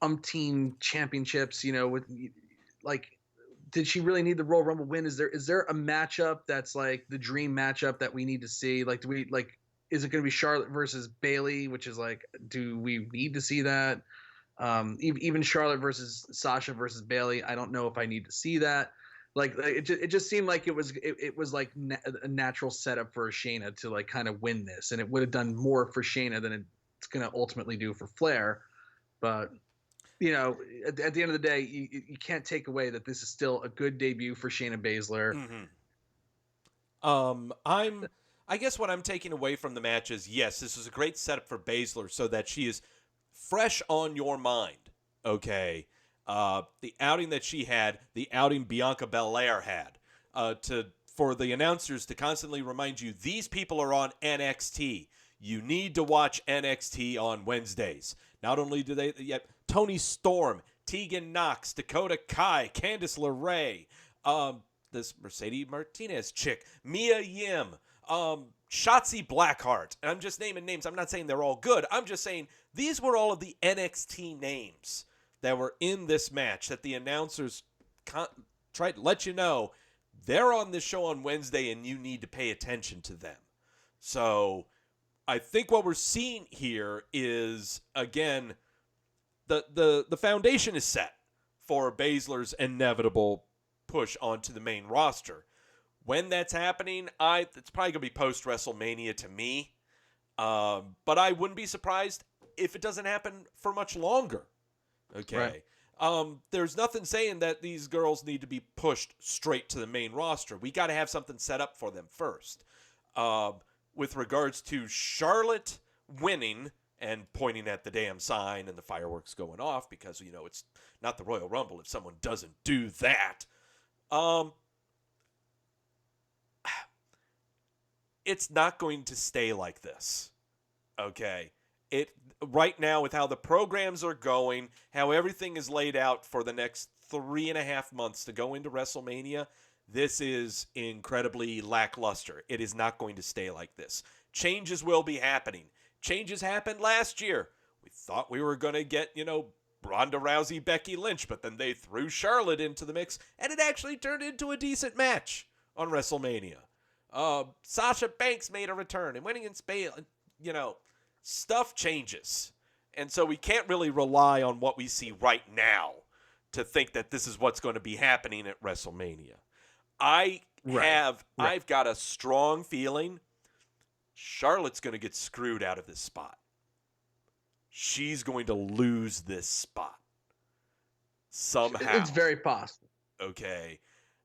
umpteen championships, with did she really need the Royal Rumble win? Is there a matchup that's like the dream matchup that we need to see? Is is it going to be Charlotte versus Bayley, which is like, do we need to see that? Even Charlotte versus Sasha versus Bayley, I don't know if I need to see that. Like it just seemed like it was like a natural setup for Shayna to like kind of win this, and it would have done more for Shayna than it's going to ultimately do for Flair. But at the end of the day, you can't take away that this is still a good debut for Shayna Baszler. I guess what I'm taking away from the match is, yes, this was a great setup for Baszler so that she is fresh on your mind. Okay. The outing that she had, the outing Bianca Belair had, for the announcers to constantly remind you, these people are on NXT. You need to watch NXT on Wednesdays. Not only do they, yet Toni Storm, Tegan Knox, Dakota Kai, Candice LeRae, this Mercedes Martinez chick, Mia Yim, Shotzi Blackheart. And I'm just naming names. I'm not saying they're all good. I'm just saying these were all of the NXT names that were in this match that the announcers tried to let you know they're on this show on Wednesday and you need to pay attention to them. So I think what we're seeing here is, again, the foundation is set for Baszler's inevitable push onto the main roster. When that's happening, it's probably going to be post-WrestleMania to me. But I wouldn't be surprised if it doesn't happen for much longer. Okay. Right. There's nothing saying that these girls need to be pushed straight to the main roster. We got to have something set up for them first. With regards to Charlotte winning and pointing at the damn sign and the fireworks going off, because, it's not the Royal Rumble if someone doesn't do that. It's not going to stay like this. Okay. Right now, with how the programs are going, how everything is laid out for the next 3.5 months to go into WrestleMania, this is incredibly lackluster. It is not going to stay like this. Changes will be happening. Changes happened last year. We thought we were going to get, Ronda Rousey, Becky Lynch, but then they threw Charlotte into the mix, and it actually turned into a decent match on WrestleMania. Sasha Banks made a return and went against Bayley. Stuff changes. And so we can't really rely on what we see right now to think that this is what's going to be happening at WrestleMania. I've got a strong feeling Charlotte's going to get screwed out of this spot. She's going to lose this spot somehow. It's very possible. Okay.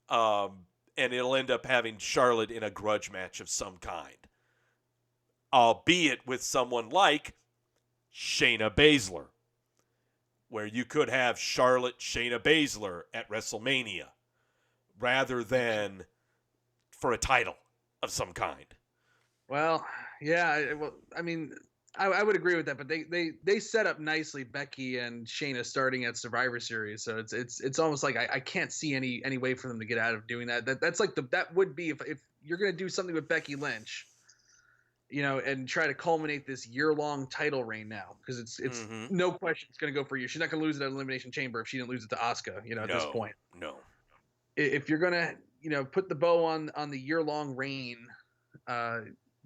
And it'll end up having Charlotte in a grudge match of some kind. Albeit with someone like Shayna Baszler, where you could have Charlotte Shayna Baszler at WrestleMania rather than for a title of some kind. Well, yeah. I would agree with that, but they set up nicely Becky and Shayna starting at Survivor Series, so it's almost like I can't see any way for them to get out of doing that. That's like that would be if you're gonna do something with Becky Lynch, and try to culminate this year-long title reign now, because it's no question it's gonna go for you. She's not gonna lose it at Elimination Chamber if she didn't lose it to Asuka, at this point. No. If you're gonna put the bow on the year-long reign,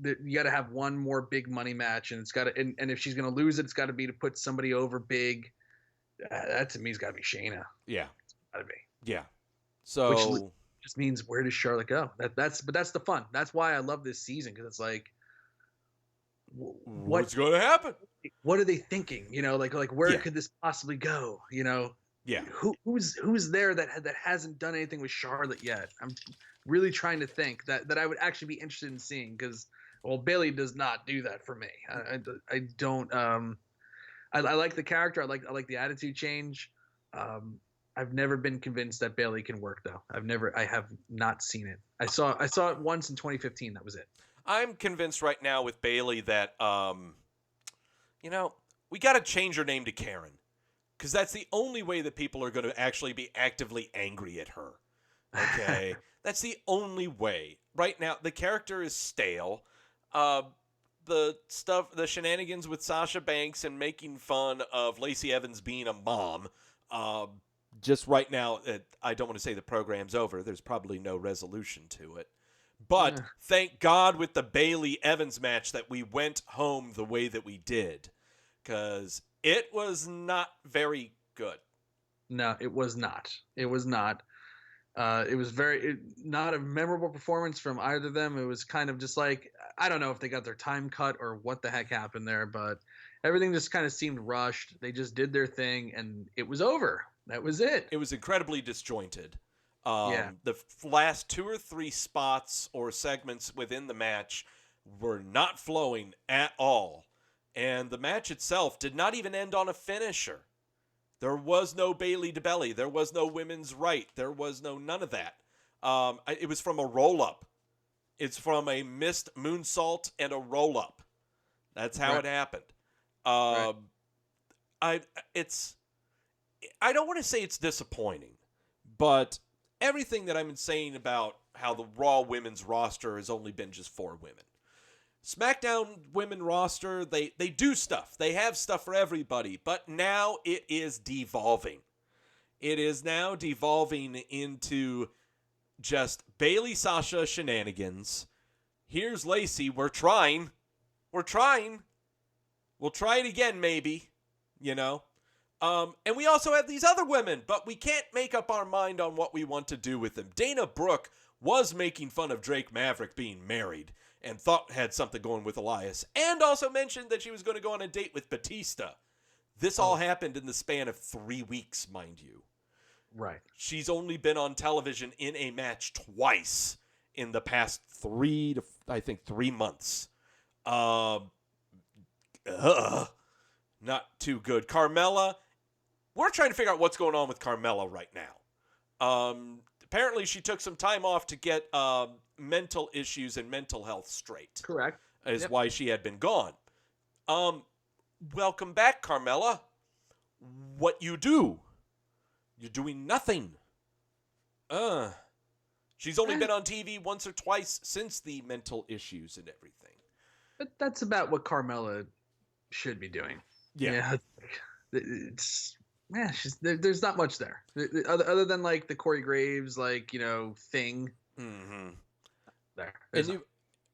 you got to have one more big money match, and it's got to. And if she's going to lose it, it's got to be to put somebody over big. That to me has got to be Shayna. Yeah, it's got to be. Yeah. So which just means, where does Charlotte go? That's the fun. That's why I love this season, because it's like, what's going to happen? What are they thinking? Where could this possibly go? Yeah. Who's there that hasn't done anything with Charlotte yet? I'm really trying to think that I would actually be interested in seeing, because. Well, Bayley does not do that for me. I don't. I like the character. I like the attitude change. I've never been convinced that Bayley can work, though. I have not seen it. I saw it once in 2015. That was it. I'm convinced right now with Bayley that we got to change her name to Karen, because that's the only way that people are going to actually be actively angry at her. Okay, that's the only way. Right now, the character is stale. The shenanigans with Sasha Banks and making fun of Lacey Evans being a mom. Just right now, I don't want to say the program's over. There's probably no resolution to it. But thank God with the Bayley Evans match that we went home the way that we did, because it was not very good. No, it was not. It was not. It was not a memorable performance from either of them. It was kind of just like, I don't know if they got their time cut or what the heck happened there, but everything just kind of seemed rushed. They just did their thing and it was over. That was it. It was incredibly disjointed. Yeah. The last 2 or 3 spots or segments within the match were not flowing at all. And the match itself did not even end on a finisher. There was no Bayley to belly. There was no women's right. There was none of that. It was from a roll-up. It's from a missed moonsault and a roll-up. That's how it happened. I don't want to say it's disappointing, but everything that I've been saying about how the Raw women's roster has only been just 4 women. SmackDown women roster, they do stuff. They have stuff for everybody, but now it is devolving. It is now devolving into just Bayley Sasha shenanigans. Here's Lacey. We're trying. We'll try it again, maybe. And we also have these other women, but we can't make up our mind on what we want to do with them. Dana Brooke was making fun of Drake Maverick being married and thought had something going with Elias, and also mentioned that she was going to go on a date with Batista. This all happened in the span of 3 weeks, mind you. Right. She's only been on television in a match twice in the past 3 months. Not too good. Carmella, we're trying to figure out what's going on with Carmella right now. Apparently she took some time off to get mental issues and mental health straight. Correct. Is why she had been gone. Welcome back, Carmella. What you do? You're doing nothing. She's only been on TV once or twice since the mental issues and everything. But that's about what Carmella should be doing. Yeah. There's not much there. Other than like the Corey Graves, thing. Mm-hmm. There. And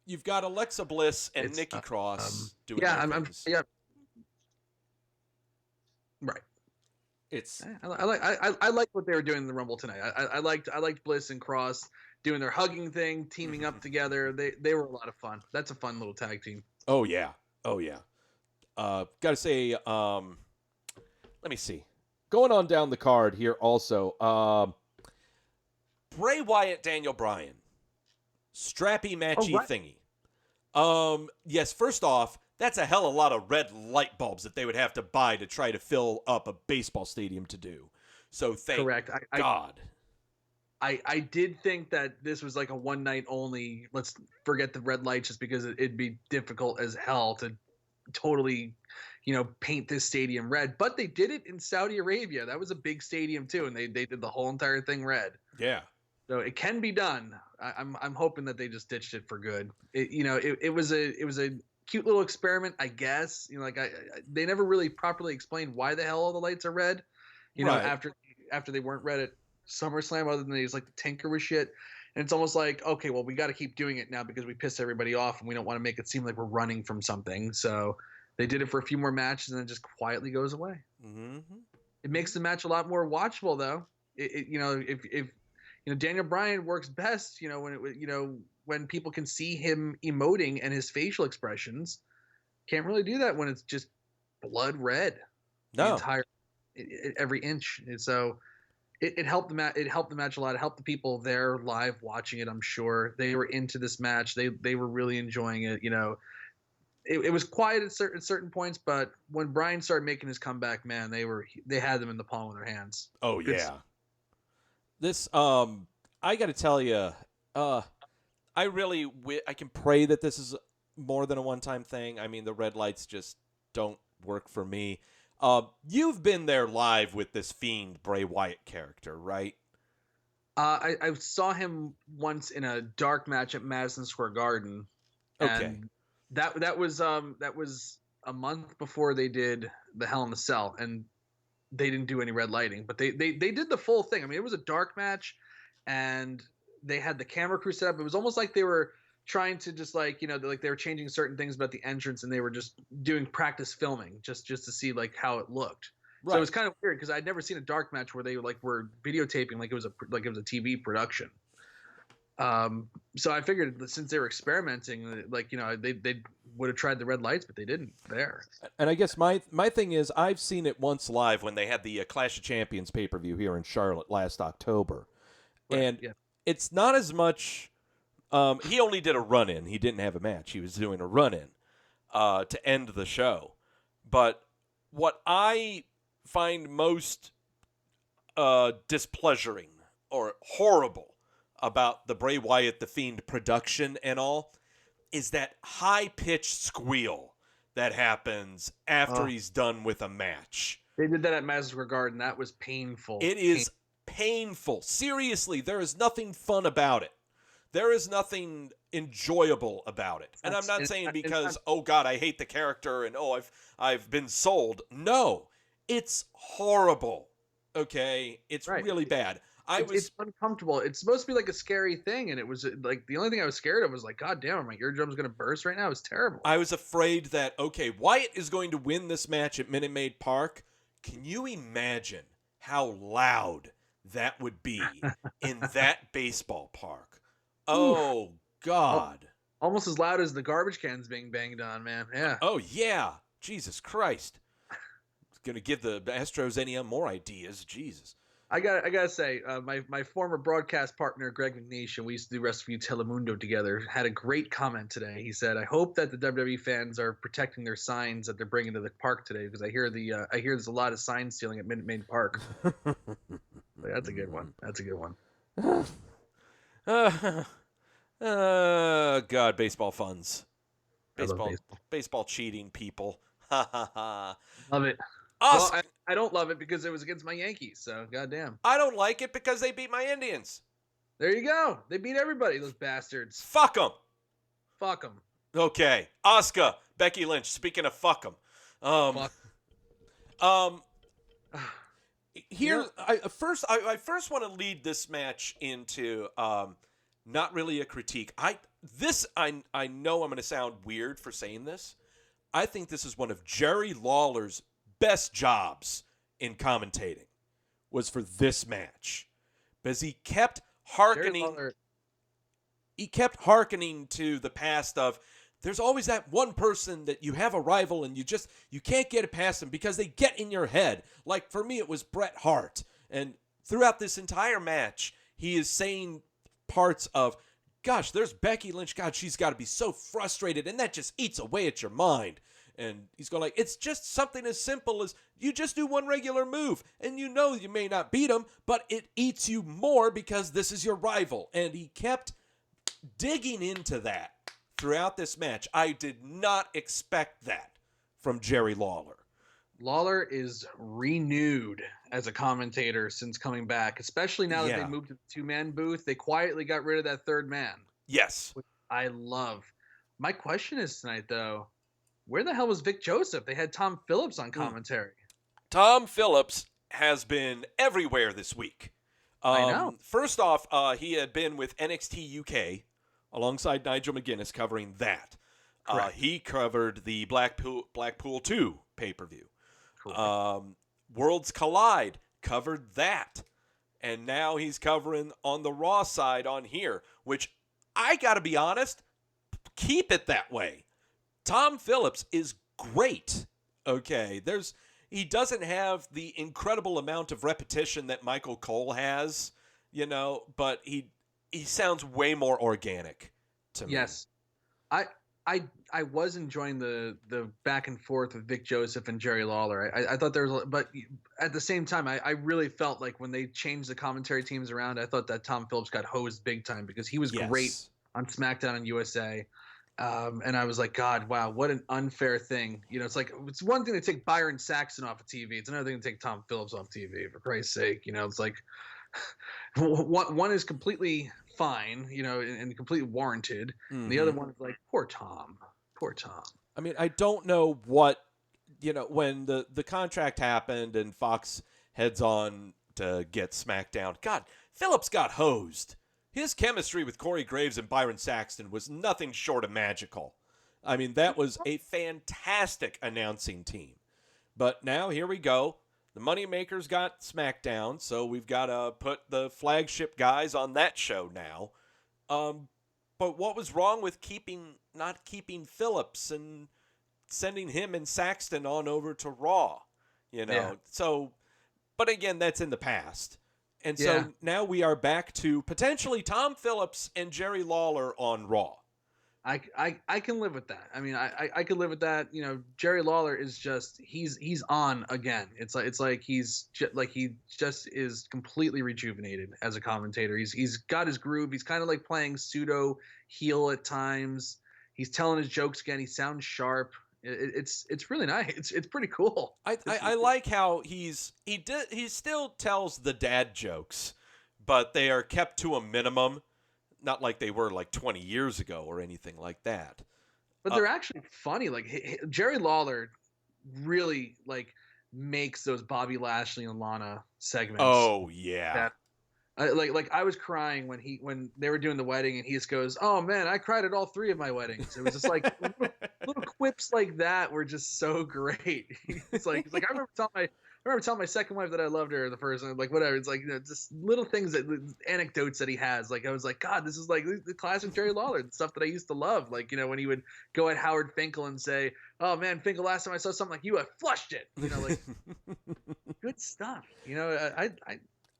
you've got Alexa Bliss and Nikki Cross doing things. Right. It's I like what they were doing in the Rumble tonight. I liked Bliss and Cross doing their hugging thing, teaming up together. They were a lot of fun. That's a fun little tag team. Oh yeah. Gotta say, let me see. Going on down the card here also. Bray Wyatt, Daniel Bryan. Strappy matchy thingy. Yes, first off, that's a hell of a lot of red light bulbs that they would have to buy to try to fill up a baseball stadium to do. So thank God. I did think that this was like a one night only. Let's forget the red lights just because it'd be difficult as hell to totally, paint this stadium red. But they did it in Saudi Arabia. That was a big stadium too, and they did the whole entire thing red. Yeah. So it can be done. I'm hoping that they just ditched it for good. It was a cute little experiment, I guess. They never really properly explained why the hell all the lights are red. After they weren't red at SummerSlam, other than they just like tinker with shit. And it's almost like, okay, well, we got to keep doing it now because we piss everybody off and we don't want to make it seem like we're running from something. So they did it for a few more matches and then it just quietly goes away. Mm-hmm. It makes the match a lot more watchable, though. If Daniel Bryan works best, when people can see him emoting and his facial expressions. Can't really do that when it's just blood red. No. Every inch. And so it helped the match. It helped the match a lot. It helped the people there live watching it. I'm sure they were into this match. They were really enjoying it. It was quiet at certain points, but when Bryan started making his comeback, man, they had them in the palm of their hands. Oh yeah. This I got to tell you, I can pray that this is more than a one-time thing. I mean, the red lights just don't work for me. You've been there live with this Fiend Bray Wyatt character, right? I saw him once in a dark match at Madison Square Garden. And that was a month before they did the Hell in the Cell, and they didn't do any red lighting, but they did the full thing. I mean, it was a dark match, and they had the camera crew set up. It was almost like they were trying to just like, like they were changing certain things about the entrance, and they were just doing practice filming just to see like how it looked. Right. So it was kind of weird because I'd never seen a dark match where they like were videotaping like it was a TV production. So I figured that since they were experimenting, like, they would have tried the red lights, but they didn't there. And I guess my thing is, I've seen it once live when they had the Clash of Champions pay-per-view here in Charlotte last October. Right, and it's not as much, he only did a run-in. He didn't have a match. He was doing a run-in to end the show. But what I find most displeasuring or horrible about the Bray Wyatt the Fiend production and all is that high-pitched squeal that happens after he's done with a match. They did that at Madison Square Garden. That was painful. It is painful. Seriously, there is nothing fun about it. There is nothing enjoyable about it. And I'm not saying because, oh God, I hate the character and I've been sold. No, it's horrible. Okay? It's really bad. It's uncomfortable. It's supposed to be like a scary thing, and it was like the only thing I was scared of was like, God damn, my eardrum's gonna burst right now. It was terrible. I was afraid that Wyatt is going to win this match at Minute Maid Park. Can you imagine how loud that would be in that baseball park? Oh God! Almost as loud as the garbage cans being banged on, man. Yeah. Oh yeah, Jesus Christ! It's gonna give the Astros any more ideas. Jesus. I gotta say, my former broadcast partner Greg McNeish, and we used to do Wrestleview Telemundo together, had a great comment today. He said, "I hope that the WWE fans are protecting their signs that they're bringing to the park today, because I hear there's a lot of sign stealing at Minute Maid Park." That's a good one. That's a good one. God, baseball funds, baseball cheating people. Ha ha ha. Love it. Well, I don't love it because it was against my Yankees, so goddamn. I don't like it because they beat my Indians. There you go. They beat everybody, those bastards. Fuck them. Fuck them. Okay. Asuka, Becky Lynch. Speaking of fuck them. Here, I first want to lead this match into not really a critique. I know I'm going to sound weird for saying this. I think this is one of Jerry Lawler's best jobs in commentating was for this match, because he kept hearkening to the past of there's always that one person that you have a rival and you can't get it past them because they get in your head. Like for me, it was Bret Hart. And throughout this entire match, he is saying parts of, gosh, there's Becky Lynch. God, she's got to be so frustrated. And that just eats away at your mind. And he's going like, it's just something as simple as you just do one regular move. And you may not beat him, but it eats you more because this is your rival. And he kept digging into that throughout this match. I did not expect that from Jerry Lawler. Lawler is renewed as a commentator since coming back, especially now that they moved to the two-man booth. They quietly got rid of that third man. Yes. Which I love. My question is tonight, though, where the hell was Vic Joseph? They had Tom Phillips on commentary. Tom Phillips has been everywhere this week. I know. First off, he had been with NXT UK alongside Nigel McGuinness covering that. He covered the Blackpool 2 pay-per-view. Worlds Collide covered that. And now he's covering on the Raw side on here, which I got to be honest, keep it that way. Tom Phillips is great. Okay, he doesn't have the incredible amount of repetition that Michael Cole has, but he sounds way more organic to me. Yes. I was enjoying the back and forth with Vic Joseph and Jerry Lawler. I thought there was, but at the same time, I really felt like when they changed the commentary teams around, I thought that Tom Phillips got hosed big time because he was great on SmackDown and USA. And I was like, God, wow, what an unfair thing. It's like, it's one thing to take Byron Saxton off of TV. It's another thing to take Tom Phillips off TV, for Christ's sake. It's like one is completely fine, and completely warranted. Mm-hmm. And the other one is like, poor Tom. I mean, I don't know what, when the contract happened and Fox heads on to get SmackDown. God, Phillips got hosed. His chemistry with Corey Graves and Byron Saxton was nothing short of magical. I mean, that was a fantastic announcing team. But now here we go. The Moneymakers got SmackDown, so we've got to put the flagship guys on that show now. But what was wrong with not keeping Phillips and sending him and Saxton on over to Raw? Yeah. So, but again, that's in the past. And so now we are back to potentially Tom Phillips and Jerry Lawler on Raw. I can live with that. I mean, I can live with that. Jerry Lawler is just he's on again. It's like he just is completely rejuvenated as a commentator. He's got his groove. He's kind of like playing pseudo heel at times. He's telling his jokes again. He sounds sharp. It's really nice. It's pretty cool. I like how he still tells the dad jokes, but they are kept to a minimum. Not like they were like 20 years ago or anything like that. But they're actually funny. Like Jerry Lawler really like makes those Bobby Lashley and Lana segments. Oh yeah. Like I was crying when they were doing the wedding and he just goes, "Oh man, I cried at all 3 of my weddings." It was just like little quips like that were just so great. It's like I remember telling my second wife that I loved her the first time, like whatever. It's like just little things anecdotes that he has. Like I was like, God, this is like the classic Jerry Lawler, the stuff that I used to love. Like when he would go at Howard Finkel and say, "Oh man, Finkel, last time I saw something like you, I flushed it." Like good stuff.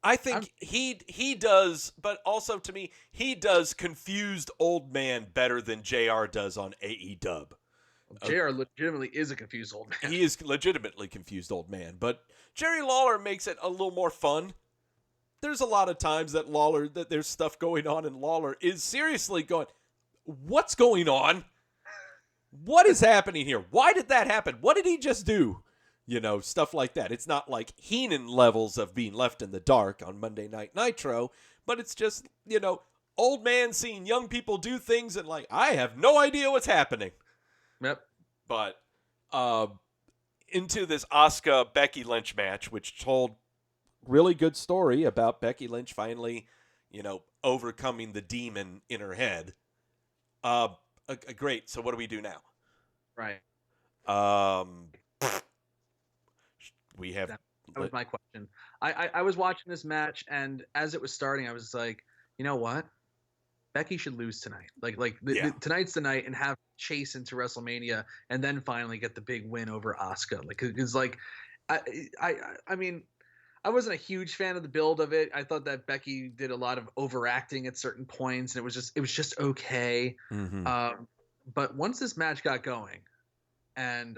I think he does, but also to me, he does confused old man better than JR does on AEW. JR legitimately is a confused old man. He is legitimately confused old man, but Jerry Lawler makes it a little more fun. There's a lot of times that there's stuff going on and Lawler is seriously going, what's going on? What is happening here? Why did that happen? What did he just do? Stuff like that. It's not like Heenan levels of being left in the dark on Monday Night Nitro, but it's just, old man seeing young people do things and like, I have no idea what's happening. Yep. But into this Asuka Becky Lynch match, which told really good story about Becky Lynch finally, overcoming the demon in her head. Great. So what do we do now? Right. We have. That was my question. I was watching this match, and as it was starting, I was like, you know what? Becky should lose tonight. Tonight's the night, and have chase into WrestleMania, and then finally get the big win over Asuka. I mean, I wasn't a huge fan of the build of it. I thought that Becky did a lot of overacting at certain points, and it was just okay. Mm-hmm. But once this match got going, and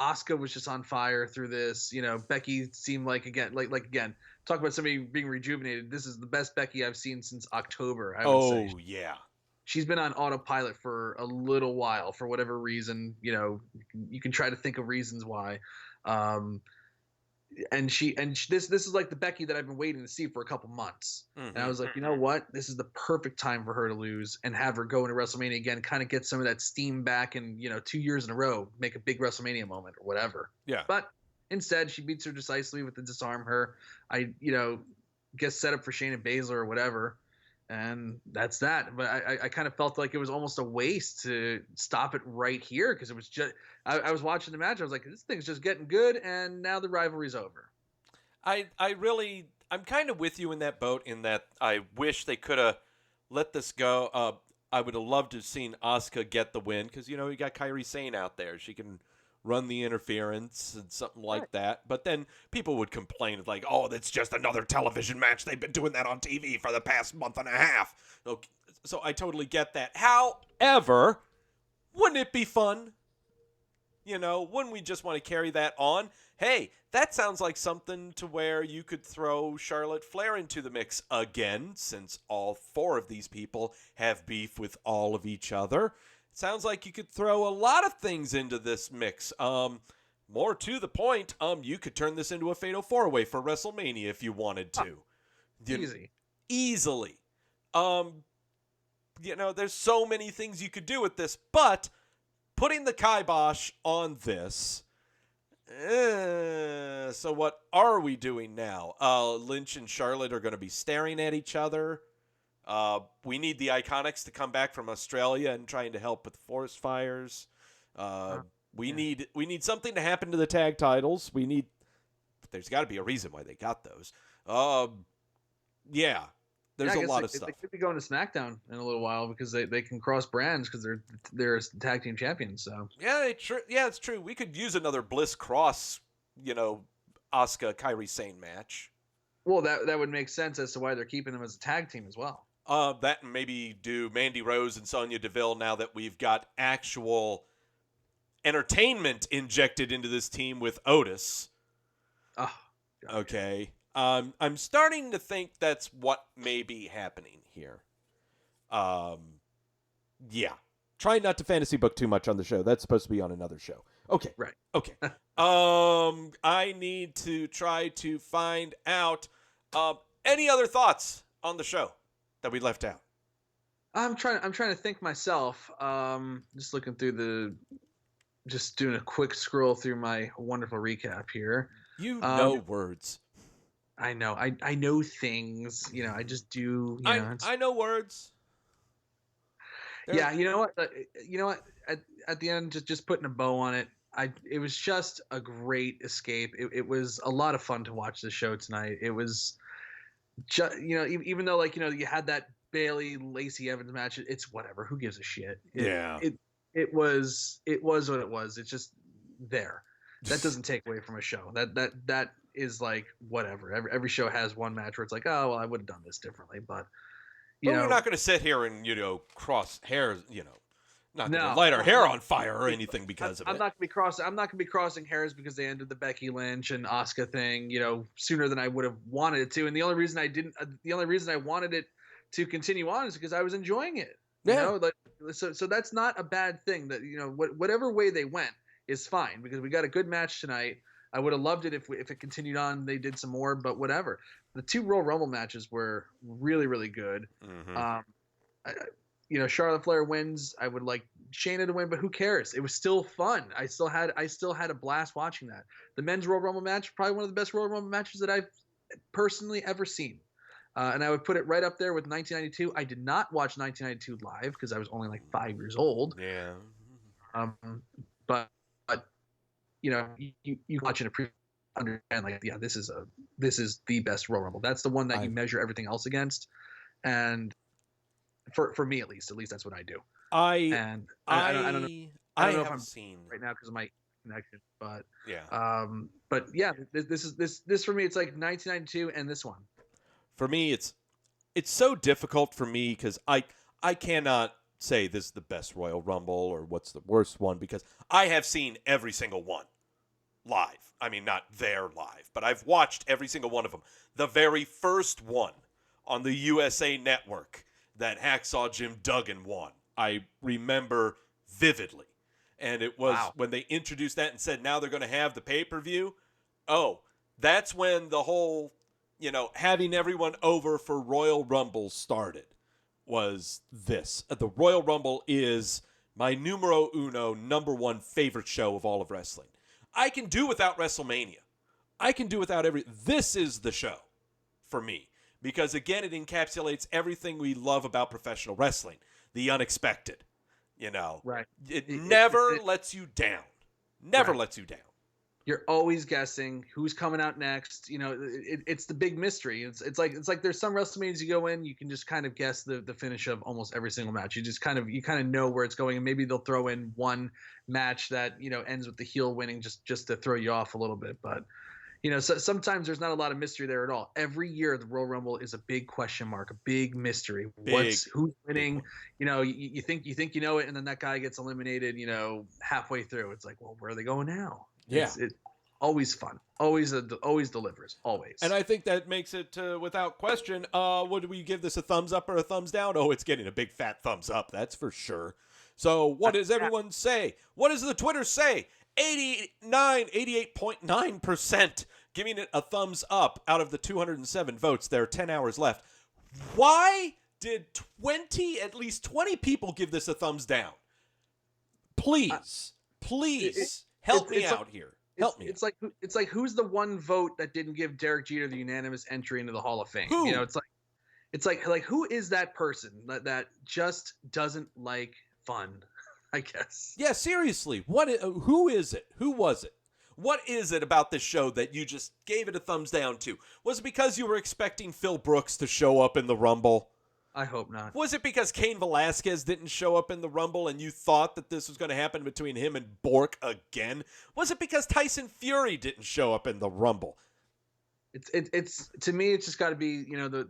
Asuka was just on fire through this. Becky seemed like again, talk about somebody being rejuvenated. This is the best Becky I've seen since October. I would say. Yeah. She's been on autopilot for a little while for whatever reason. You can try to think of reasons why. And this is like the Becky that I've been waiting to see for a couple months. Mm-hmm. And I was like, you know what? This is the perfect time for her to lose and have her go into WrestleMania again, kind of get some of that steam back and, 2 years in a row, make a big WrestleMania moment or whatever. Yeah. But instead, she beats her decisively with the disarm her. Guess set up for Shayna Baszler or whatever. And that's that. But I kind of felt like it was almost a waste to stop it right here because it was just I was watching the match. I was like, this thing's just getting good, and now the rivalry's over. I'm kind of with you in that boat in that I wish they could have let this go. I would have loved to have seen Asuka get the win because, you got Kairi Sane out there. She can run the interference and something like that. But then people would complain like, oh, that's just another television match. They've been doing that on TV for the past month and a half. Okay, so I totally get that. However, wouldn't it be fun? Wouldn't we just want to carry that on? Hey, that sounds like something to where you could throw Charlotte Flair into the mix again, since all 4 of these people have beef with all of each other. Sounds like you could throw a lot of things into this mix. More to the point, you could turn this into a Fatal 4-Way for WrestleMania if you wanted to. Easily. There's so many things you could do with this, but putting the kibosh on this. So what are we doing now? Lynch and Charlotte are going to be staring at each other. We need the Iconics to come back from Australia and trying to help with forest fires. We need something to happen to the tag titles. There's got to be a reason why they got those. There's a lot of stuff. They could be going to SmackDown in a little while because they can cross brands because they're tag team champions. So it's true. We could use another Bliss Cross, Asuka Kairi Sane match. Well, that would make sense as to why they're keeping them as a tag team as well. That and maybe do Mandy Rose and Sonya Deville now that we've got actual entertainment injected into this team with Otis. Oh, God, okay. I'm starting to think that's what may be happening here. Try not to fantasy book too much on the show. That's supposed to be on another show. Okay. Right. Okay. I need to try to find out any other thoughts on the show that we left out. I'm trying to think myself. Just looking through just doing a quick scroll through my wonderful recap here. You know words. I know. I know things. I just do. I know words. Yeah. You know what? At the end, just putting a bow on it. It was just a great escape. It was a lot of fun to watch the show tonight. It was just, even though you had that Bayley Lacey Evans match, it's whatever. Who gives a shit? It was what it was. It's just there. That doesn't take away from a show. That is like whatever. Every show has one match where it's like, oh well, I would have done this differently, but we're not going to sit here and cross hairs. Not going to light our hair on fire or anything because of it. I'm not going to be crossing hairs because they ended the Becky Lynch and Asuka thing, sooner than I would have wanted it to. And the only reason I wanted it to continue on is because I was enjoying it. Yeah. So that's not a bad thing. That whatever way they went is fine because we got a good match tonight. I would have loved it if it continued on. They did some more, but whatever. The 2 Royal Rumble matches were really, really good. Mm-hmm. Charlotte Flair wins. I would like Shayna to win, but who cares? It was still fun. I still had a blast watching that. The men's Royal Rumble match, probably one of the best Royal Rumble matches that I've personally ever seen. And I would put it right up there with 1992. I did not watch 1992 live because I was only like 5 years old. Yeah. But you watch it and understand this is the best Royal Rumble. That's the one that you measure everything else against. And for me at least that's what I do. I don't know if I'm seen right now because of my connection, but yeah. But yeah, this for me it's like 1992 and this one. For me, it's so difficult for me because I cannot say this is the best Royal Rumble or what's the worst one because I have seen every single one live. I mean, not there live, but I've watched every single one of them. The very first one on the USA Network that Hacksaw Jim Duggan won, I remember vividly. And it was when they introduced that and said, now they're going to have the pay-per-view. Oh, that's when the whole, having everyone over for Royal Rumble started. Was this. The Royal Rumble is my numero uno, number one favorite show of all of wrestling. I can do without WrestleMania. I can do without this is the show for me. Because, again, it encapsulates everything we love about professional wrestling. The unexpected, Right. It never lets you down. Never lets you down. You're always guessing who's coming out next. It's the big mystery. It's like there's some WrestleManias you go in, you can just kind of guess the finish of almost every single match. You just kind of know where it's going, and maybe they'll throw in one match that ends with the heel winning just to throw you off a little bit. But so sometimes there's not a lot of mystery there at all. Every year the Royal Rumble is a big question mark, a big mystery. Who's winning? You think you know it, and then that guy gets eliminated. Halfway through, it's like, well, where are they going now? Yeah, it's always fun. Always delivers. Always. And I think that makes it without question. Would we give this a thumbs up or a thumbs down? Oh, it's getting a big fat thumbs up. That's for sure. So what does everyone say? What does the Twitter say? 88.9% giving it a thumbs up out of the 207 votes. There are 10 hours left. Why did at least 20 people give this a thumbs down? Please, help me out here. Help me. It's like who's the one vote that didn't give Derek Jeter the unanimous entry into the Hall of Fame? Who? It's like It's like who is that person that just doesn't like fun? I guess. Yeah, seriously. Who is it? Who was it? What is it about this show that you just gave it a thumbs down to? Was it because you were expecting Phil Brooks to show up in the Rumble? I hope not. Was it because Cain Velasquez didn't show up in the Rumble and you thought that this was going to happen between him and Bork again? Was it because Tyson Fury didn't show up in the Rumble? It's to me, it's just got to be,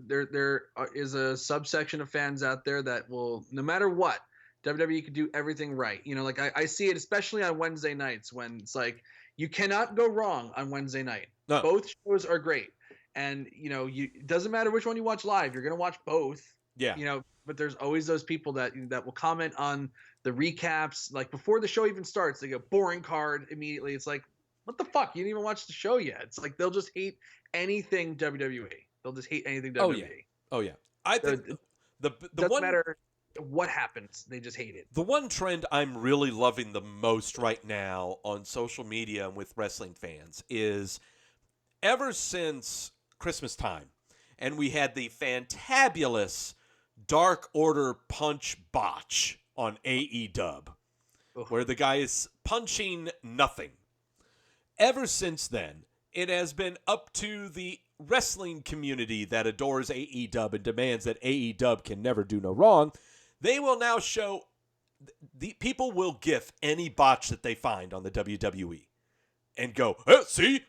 there is a subsection of fans out there that will, no matter what, WWE could do everything right. Like I see it especially on Wednesday nights when it's like you cannot go wrong on Wednesday night. No. Both shows are great, and it doesn't matter which one you watch live, you're gonna watch both. Yeah. But there's always those people that will comment on the recaps, like before the show even starts. They go boring card immediately. It's like, what the fuck? You didn't even watch the show yet. It's like they'll just hate anything WWE. They'll just hate anything WWE. Oh yeah. I think the doesn't one matter what happens, they just hate it. The one trend I'm really loving the most right now on social media and with wrestling fans is ever since Christmas time, and we had the fantabulous Dark Order punch botch on AEW, where the guy is punching nothing. Ever since then, it has been up to the wrestling community that adores AEW and demands that AEW can never do no wrong. They will now show, the people will gif any botch that they find on the WWE and go, hey, see,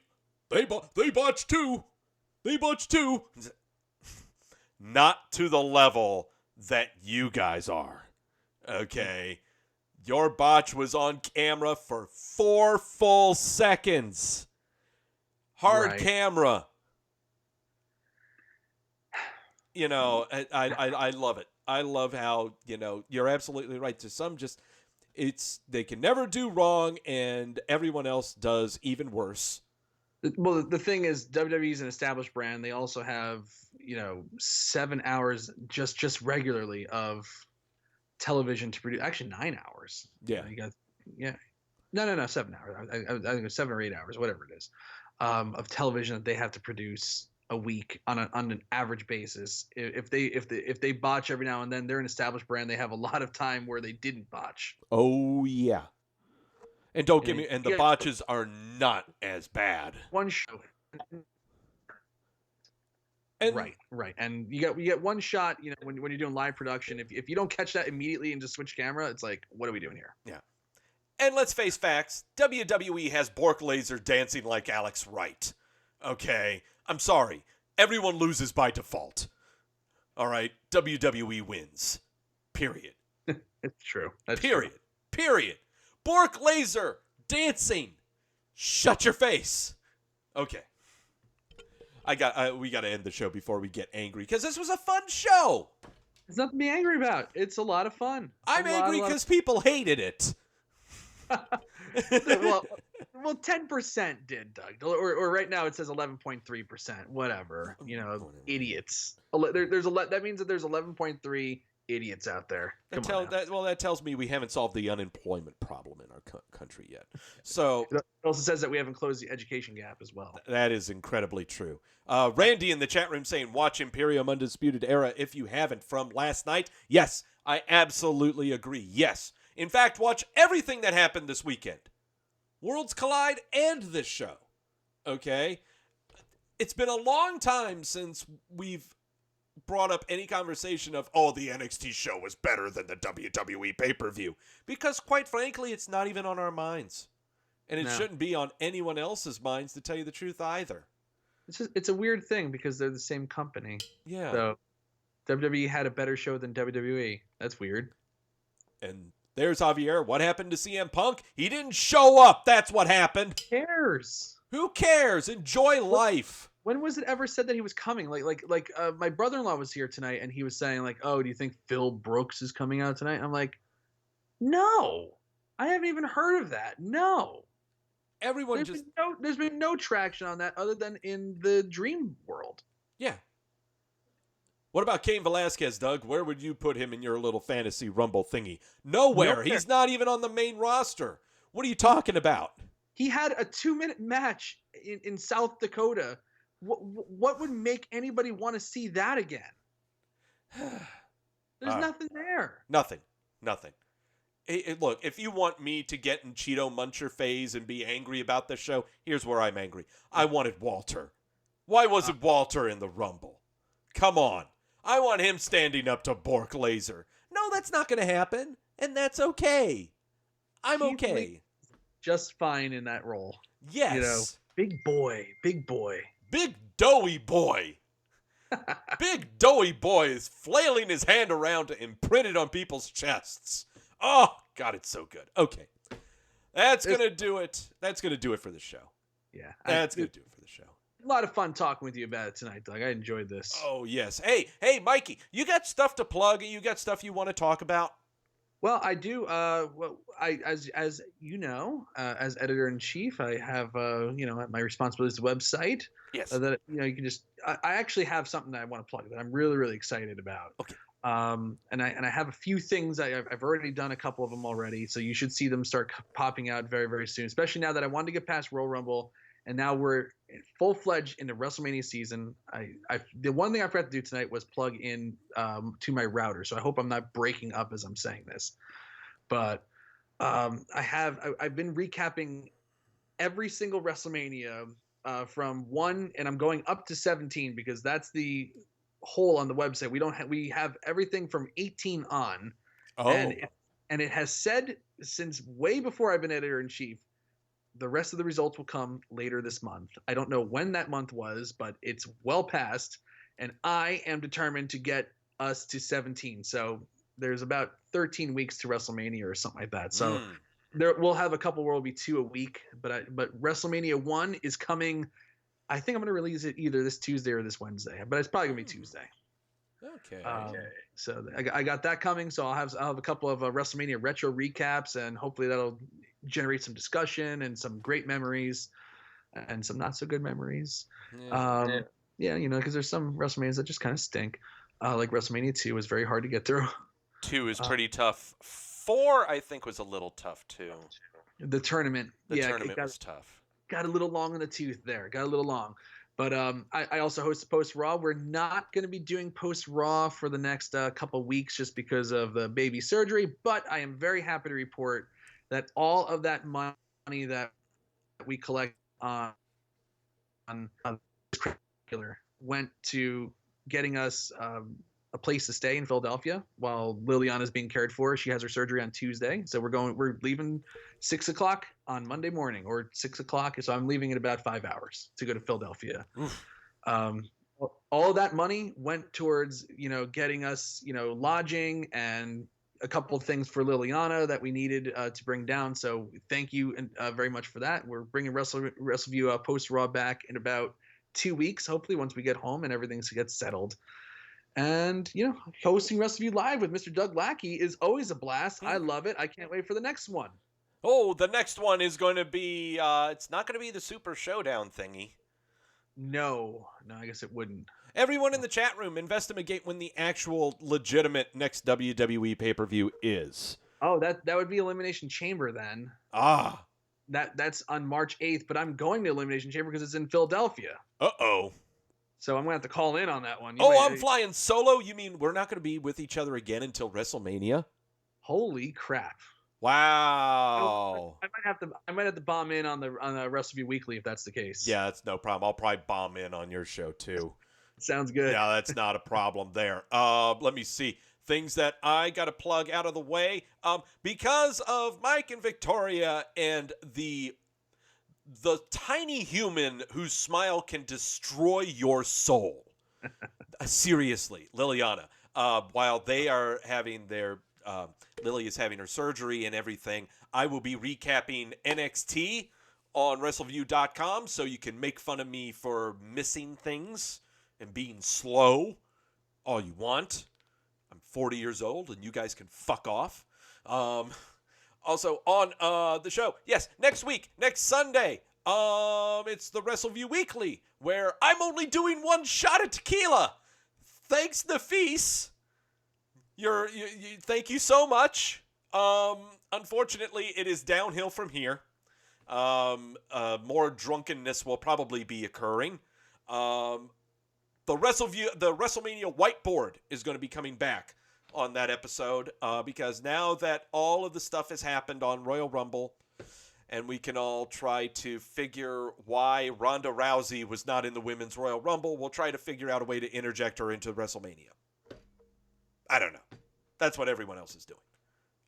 they botched too. They botched too. Not to the level that you guys are. Okay. Your botch was on camera for 4 full seconds. Hard camera. I love it. I love how, you're absolutely right. To some, they can never do wrong, and everyone else does even worse. Well, the thing is, WWE is an established brand. They also have, 7 hours just regularly of television to produce. Actually, 9 hours. Yeah. No, 7 hours. I think it's 7 or 8 hours, whatever it is, of television that they have to produce a week on an average basis. If they botch every now and then, they're an established brand. They have a lot of time where they didn't botch. Oh yeah. And don't get me, and the botches are not as bad. One show. And, right. And you get one shot, when you're doing live production, if you don't catch that immediately and just switch camera, it's like, what are we doing here? Yeah. And let's face facts, WWE has Bork Lazer dancing like Alex Wright. Okay. I'm sorry. Everyone loses by default. All right. WWE wins. Period. It's true. That's Period. True. Period. Bork Lazer dancing. Shut your face. Okay. We got to end the show before we get angry because this was a fun show. There's nothing to be angry about. It's a lot of fun. I'm angry because people hated it. Well, 10% did, Doug. Or right now it says 11.3%. Whatever. Idiots. That means that there's 11.3 idiots out there. That tells me we haven't solved the unemployment problem in our country yet. So it also says that we haven't closed the education gap as well. That is incredibly true. Randy in the chat room saying, watch Imperium Undisputed Era if you haven't from last night. Yes, I absolutely agree. Yes. In fact, watch everything that happened this weekend. Worlds Collide and this show. Okay? It's been a long time since we've brought up any conversation of, the NXT show was better than the WWE pay-per-view. Because, quite frankly, it's not even on our minds. And it shouldn't be on anyone else's minds, to tell you the truth, either. It's a weird thing because they're the same company. Yeah. So, WWE had a better show than WWE. That's weird. And there's Javier. What happened to CM Punk? He didn't show up. That's what happened. Who cares? Who cares? Enjoy life. When was it ever said that he was coming? Like my brother-in-law was here tonight and he was saying like, "Oh, do you think Phil Brooks is coming out tonight?" I'm like, "No. I haven't even heard of that. No." There's been no traction on that other than in the dream world. Yeah. What about Cain Velasquez, Doug? Where would you put him in your little fantasy rumble thingy? Nowhere. He's not even on the main roster. What are you talking about? He had a 2-minute match in South Dakota. What would make anybody want to see that again? There's nothing there. Nothing. Hey, look, if you want me to get in Cheeto Muncher phase and be angry about this show, here's where I'm angry. I wanted Walter. Why wasn't Walter in the Rumble? Come on. I want him standing up to Bork Lazer. No, that's not going to happen, and that's okay. I'm okay. Just fine in that role. Yes. You know, big boy. Big doughy boy. Big doughy boy is flailing his hand around to imprint it on people's chests. Oh, God, it's so good. Okay. That's going to do it. That's going to do it for the show. Yeah. That's going to do it for the show. A lot of fun talking with you about it tonight, Doug. I enjoyed this. Oh, yes. Hey, Mikey, you got stuff to plug? You got stuff you want to talk about? Well, I do. As you know, as editor-in-chief, I have my responsibility is the website. Yes. That you can just. I actually have something that I want to plug that I'm really, really excited about. Okay. And I have a few things. I've already done a couple of them already, so you should see them start popping out very, very soon. Especially now that I wanted to get past Royal Rumble, and now we're full-fledged into WrestleMania season. The one thing I forgot to do tonight was plug in to my router, so I hope I'm not breaking up as I'm saying this. But I've been recapping every single WrestleMania from 1, and I'm going up to 17 because that's the hole on the website. We have everything from 18 on. Oh. And it has said since way before I've been editor-in-chief, the rest of the results will come later this month. I don't know when that month was, but it's well past, and I am determined to get us to 17. So there's about 13 weeks to WrestleMania or something like that. So we'll have a couple where it'll be 2 a week, but WrestleMania 1 is coming. I think I'm going to release it either this Tuesday or this Wednesday, but it's probably going to be Tuesday. Okay. So I got that coming. So I'll have a couple of WrestleMania retro recaps, and hopefully that'll generate some discussion and some great memories and some not so good memories. Yeah, because there's some WrestleManias that just kind of stink. Like WrestleMania 2 was very hard to get through. 2 is pretty tough. 4, I think, was a little tough too. The tournament. The tournament was tough. Got a little long in the tooth there. Got a little long. But I also host the Post Raw. We're not going to be doing Post Raw for the next couple weeks just because of the baby surgery. But I am very happy to report that all of that money that we collect on went to getting us a place to stay in Philadelphia while Liliana is being cared for. She has her surgery on Tuesday, so we're leaving 6 o'clock on Monday morning, or 6 o'clock. So I'm leaving in about 5 hours to go to Philadelphia. All of that money went towards getting us lodging and a couple of things for Liliana that we needed to bring down. So thank you very much for that. We're bringing Wrestleview Post Raw back in about 2 weeks, hopefully, once we get home and everything gets settled. And, hosting Wrestleview Live with Mr. Doug Lackey is always a blast. I love it. I can't wait for the next one. Oh, the next one is going to be, it's not going to be the Super Showdown thingy. No, I guess it wouldn't. Everyone in the chat room, investigate when the actual legitimate next WWE pay-per-view is. Oh, that would be Elimination Chamber then. That's on March 8th, but I'm going to Elimination Chamber because it's in Philadelphia. Uh-oh. So I'm going to have to call in on that one. I'm flying solo? You mean we're not going to be with each other again until WrestleMania? Holy crap. Wow. I might have to bomb in on the Wrestleview Weekly if that's the case. Yeah, that's no problem. I'll probably bomb in on your show too. Sounds good. Yeah, that's not a problem there. Let me see. Things that I got to plug out of the way. Because of Mike and Victoria and the tiny human whose smile can destroy your soul. Seriously, Liliana. While they are having their Lily is having her surgery and everything, I will be recapping NXT on Wrestleview.com, so you can make fun of me for missing things and being slow all you want. I'm 40 years old, and you guys can fuck off. Also on the show, yes, next week, next Sunday, it's the Wrestleview Weekly, where I'm only doing one shot of tequila. Thanks, Nafis. Thank you so much. Unfortunately, it is downhill from here. More drunkenness will probably be occurring. But the WrestleMania whiteboard is going to be coming back on that episode because now that all of the stuff has happened on Royal Rumble and we can all try to figure why Ronda Rousey was not in the Women's Royal Rumble, we'll try to figure out a way to interject her into WrestleMania. I don't know. That's what everyone else is doing.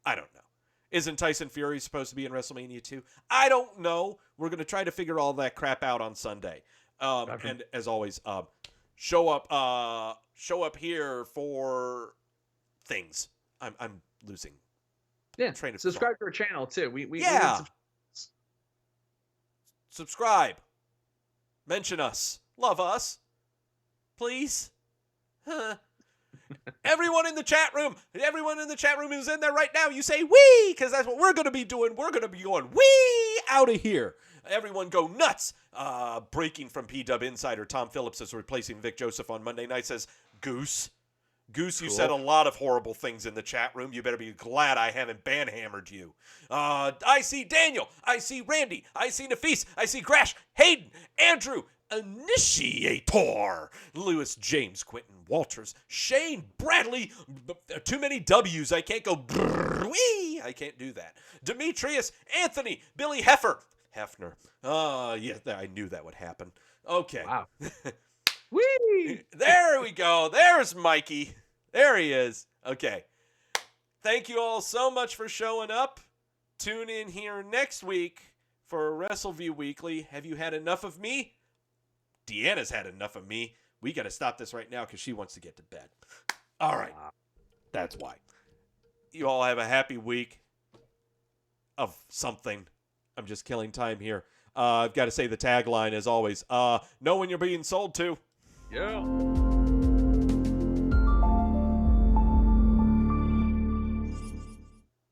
I don't know. Isn't Tyson Fury supposed to be in WrestleMania too? I don't know. We're going to try to figure all that crap out on Sunday. And as always, show up here for things. I'm losing. Yeah. Subscribe to our channel too. We subscribe. Mention us. Love us. Please. Everyone in the chat room who's in there right now, you say wee, because that's what we're going to be doing. We're going to be going wee out of here. Everyone go nuts. Breaking from P-Dub Insider, Tom Phillips is replacing Vic Joseph on Monday night, says, Goose, you said a lot of horrible things in the chat room. You better be glad I haven't banhammered you. I see Daniel. I see Randy. I see Nafis. I see Grash, Hayden, Andrew, Initiator, Lewis, James, Quentin, Walters, Shane, Bradley, too many W's, I can't go wee, I can't do that. Demetrius, Anthony, Billy Hefner. Yeah, I knew that would happen. Okay. Wow. Wee! There we go. There's Mikey. There he is. Okay. Thank you all so much for showing up. Tune in here next week for Wrestleview Weekly. Have you had enough of me? Deanna's had enough of me. We got to stop this right now because she wants to get to bed. All right. That's why. You all have a happy week of something. I'm just killing time here. I've got to say the tagline as always. Know when you're being sold to. Yeah.